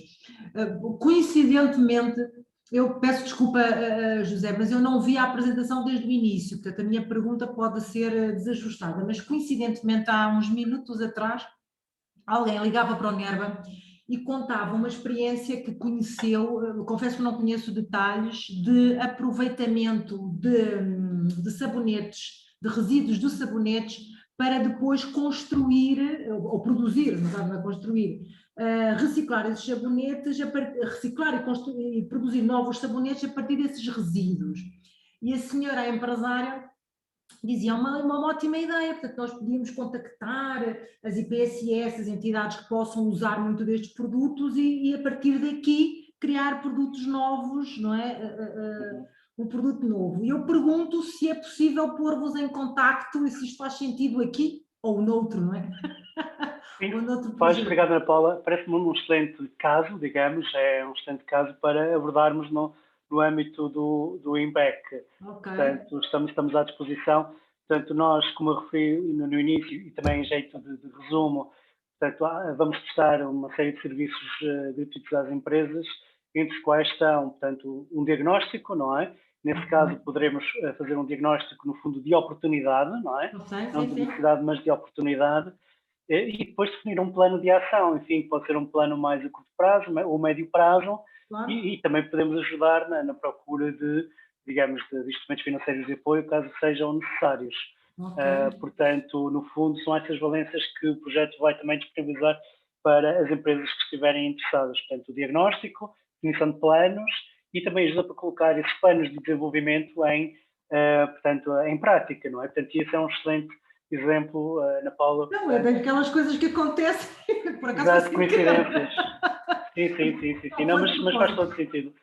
Coincidentemente, eu peço desculpa, José, mas eu não vi a apresentação desde o início, portanto a minha pergunta pode ser desajustada, mas coincidentemente há uns minutos atrás alguém ligava para o NERBA e contava uma experiência que conheceu, confesso que não conheço detalhes, de aproveitamento de sabonetes, de resíduos de sabonetes, para depois construir, ou produzir, não é construir, reciclar esses sabonetes, reciclar e produzir novos sabonetes a partir desses resíduos. E a senhora empresária dizia uma ótima ideia, portanto nós podíamos contactar as IPSS, as entidades que possam usar muito destes produtos e a partir daqui criar produtos novos, não é? Um produto novo. E eu pergunto se é possível pôr-vos em contacto e se isto faz sentido aqui ou noutro, não é? Sim, obrigado, Ana Paula. Parece-me um excelente caso, digamos, é um excelente caso para abordarmos no âmbito do IMBEC. Okay. Portanto, estamos à disposição. Portanto, nós, como eu referi no início, e também em jeito de resumo, portanto, vamos testar uma série de serviços gratuitos às empresas, entre os quais estão, portanto, um diagnóstico, não é? Nesse caso, poderemos fazer um diagnóstico, no fundo, de oportunidade, não é? Não de necessidade, mas de oportunidade. E depois definir um plano de ação, enfim, pode ser um plano mais a curto prazo ou médio prazo, claro. E também podemos ajudar na procura de, digamos, de instrumentos financeiros de apoio, caso sejam necessários. Okay. Portanto, no fundo, são essas valências que o projeto vai também disponibilizar para as empresas que estiverem interessadas. Portanto, o diagnóstico, definição de planos e também ajuda para colocar esses planos de desenvolvimento portanto, em prática, não é? Portanto, isso é um excelente exemplo, Ana Paula. Não, é daquelas coisas que acontecem, por acaso. Exato, coincidências. Sim. Não, mas faz todo sentido.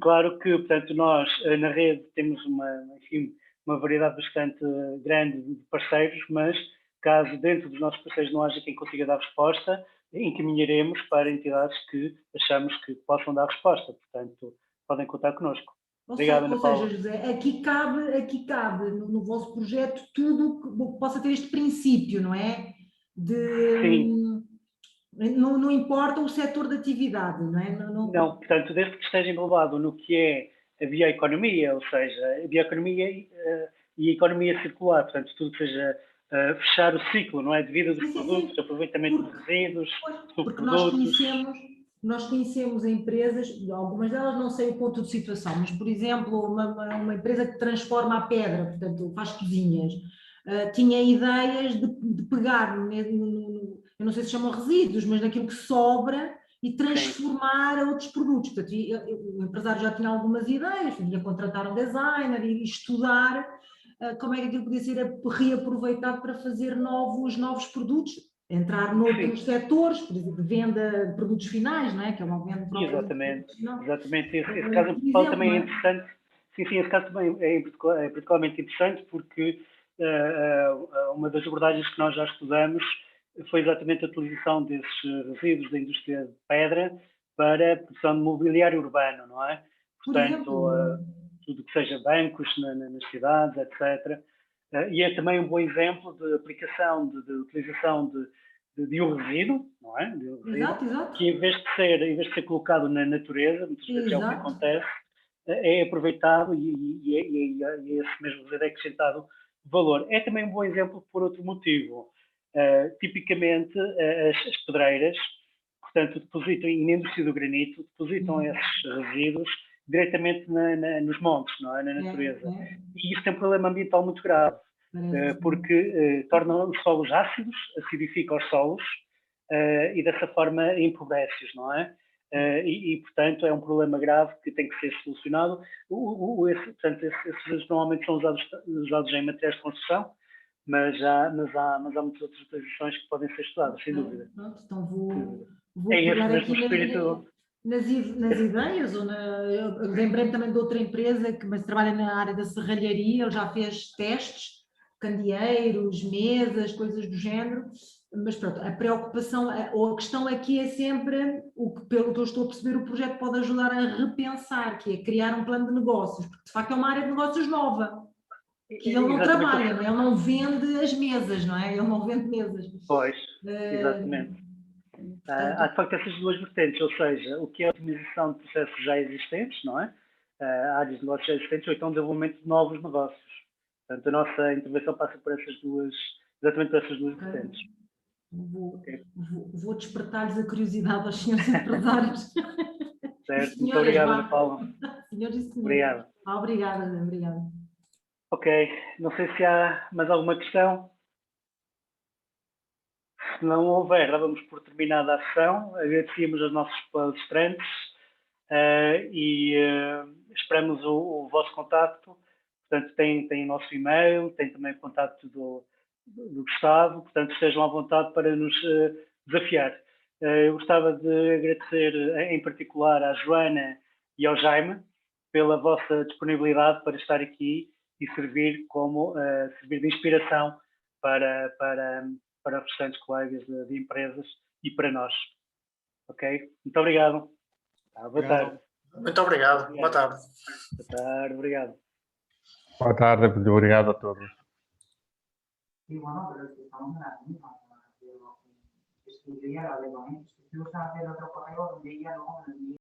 Claro que, portanto, nós na rede temos uma variedade bastante grande de parceiros, mas caso dentro dos nossos parceiros não haja quem consiga dar resposta, encaminharemos para entidades que achamos que possam dar resposta. Portanto, podem contar connosco. Obrigado, Ana Paula. Ou seja, José, aqui cabe no vosso projeto tudo que possa ter este princípio, não é? Sim. Não importa o setor de atividade, não é? Não, portanto, desde que esteja englobado no que é a bioeconomia, ou seja, a bioeconomia e a economia circular, portanto, tudo que seja fechar o ciclo, não é? De vida dos produtos, aproveitamento de resíduos, porque nós conhecemos empresas, algumas delas não sei o ponto de situação, mas, por exemplo, uma empresa que transforma a pedra, portanto, faz cozinhas, tinha ideias de pegar, eu não sei se chamam resíduos, mas naquilo que sobra e transformar a outros produtos. Portanto, o empresário já tinha algumas ideias, ia contratar um designer e estudar como é que aquilo podia ser reaproveitado para fazer novos produtos, entrar noutros setores, por exemplo, de venda de produtos finais, não é? Que é uma venda própria. Exatamente. Esse caso também é interessante. Sim, esse caso também é particularmente interessante porque uma das abordagens que nós já estudamos foi exatamente a utilização desses resíduos da indústria de pedra para a produção de mobiliário urbano, não é? Portanto, tudo que seja bancos nas cidades, etc. E é também um bom exemplo de aplicação, de utilização de um resíduo, não é? De um resíduo, exato. Que em vez de ser colocado na natureza, muitas vezes é o que acontece, é aproveitado e é esse mesmo resíduo é acrescentado valor. É também um bom exemplo por outro motivo. Tipicamente, as pedreiras, portanto, depositam, e na indústria do granito, depositam esses resíduos diretamente nos montes, não é? Na natureza. E isso tem um problema ambiental muito grave, porque torna os solos ácidos, acidifica os solos e dessa forma empobrece-os, não é? Portanto, é um problema grave que tem que ser solucionado. Portanto, esses resíduos normalmente são usados em materiais de construção, mas há muitas outras utilizações que podem ser estudadas, sem dúvida. Pronto, então vou pegar aqui nas ideias, eu lembrei-me também de outra empresa que trabalha na área da serralharia, ele já fez testes, candeeiros, mesas, coisas do género, mas pronto, a preocupação, ou a questão aqui é sempre, pelo que eu estou a perceber, o projeto pode ajudar a repensar, que é criar um plano de negócios, porque de facto é uma área de negócios nova. Que ele não trabalha, não é? Ele não vende as mesas, não é? Ele não vende mesas. Pois, exatamente. Há de facto essas duas vertentes, ou seja, o que é a otimização de processos já existentes, não é? Áreas de negócios já existentes, ou então o desenvolvimento de novos negócios. Portanto, a nossa intervenção passa por exatamente por essas duas vertentes. Vou despertar-lhes a curiosidade aos senhores empresários. Certo, muito obrigado, Ana Paula. Senhores e senhores. Obrigado. Obrigada. Ok, não sei se há mais alguma questão. Se não houver, vamos por terminada a sessão. Agradecemos aos nossos palestrantes e esperamos o vosso contacto. Portanto, tem o nosso e-mail, tem também o contacto do Gustavo, portanto, estejam à vontade para nos desafiar. Eu gostava de agradecer em particular à Joana e ao Jaime pela vossa disponibilidade para estar aqui e servir de inspiração para os restantes colegas de empresas e para nós. Ok? Muito obrigado. Boa tarde. Muito obrigado. Boa tarde. Boa tarde, obrigado. Boa tarde, obrigado a todos. Sí, bueno, pero es que estamos en las mismas. Es que yo ya lo hablé con ellos. Estuvimos a hacer otro correo donde ella luego me lo envió.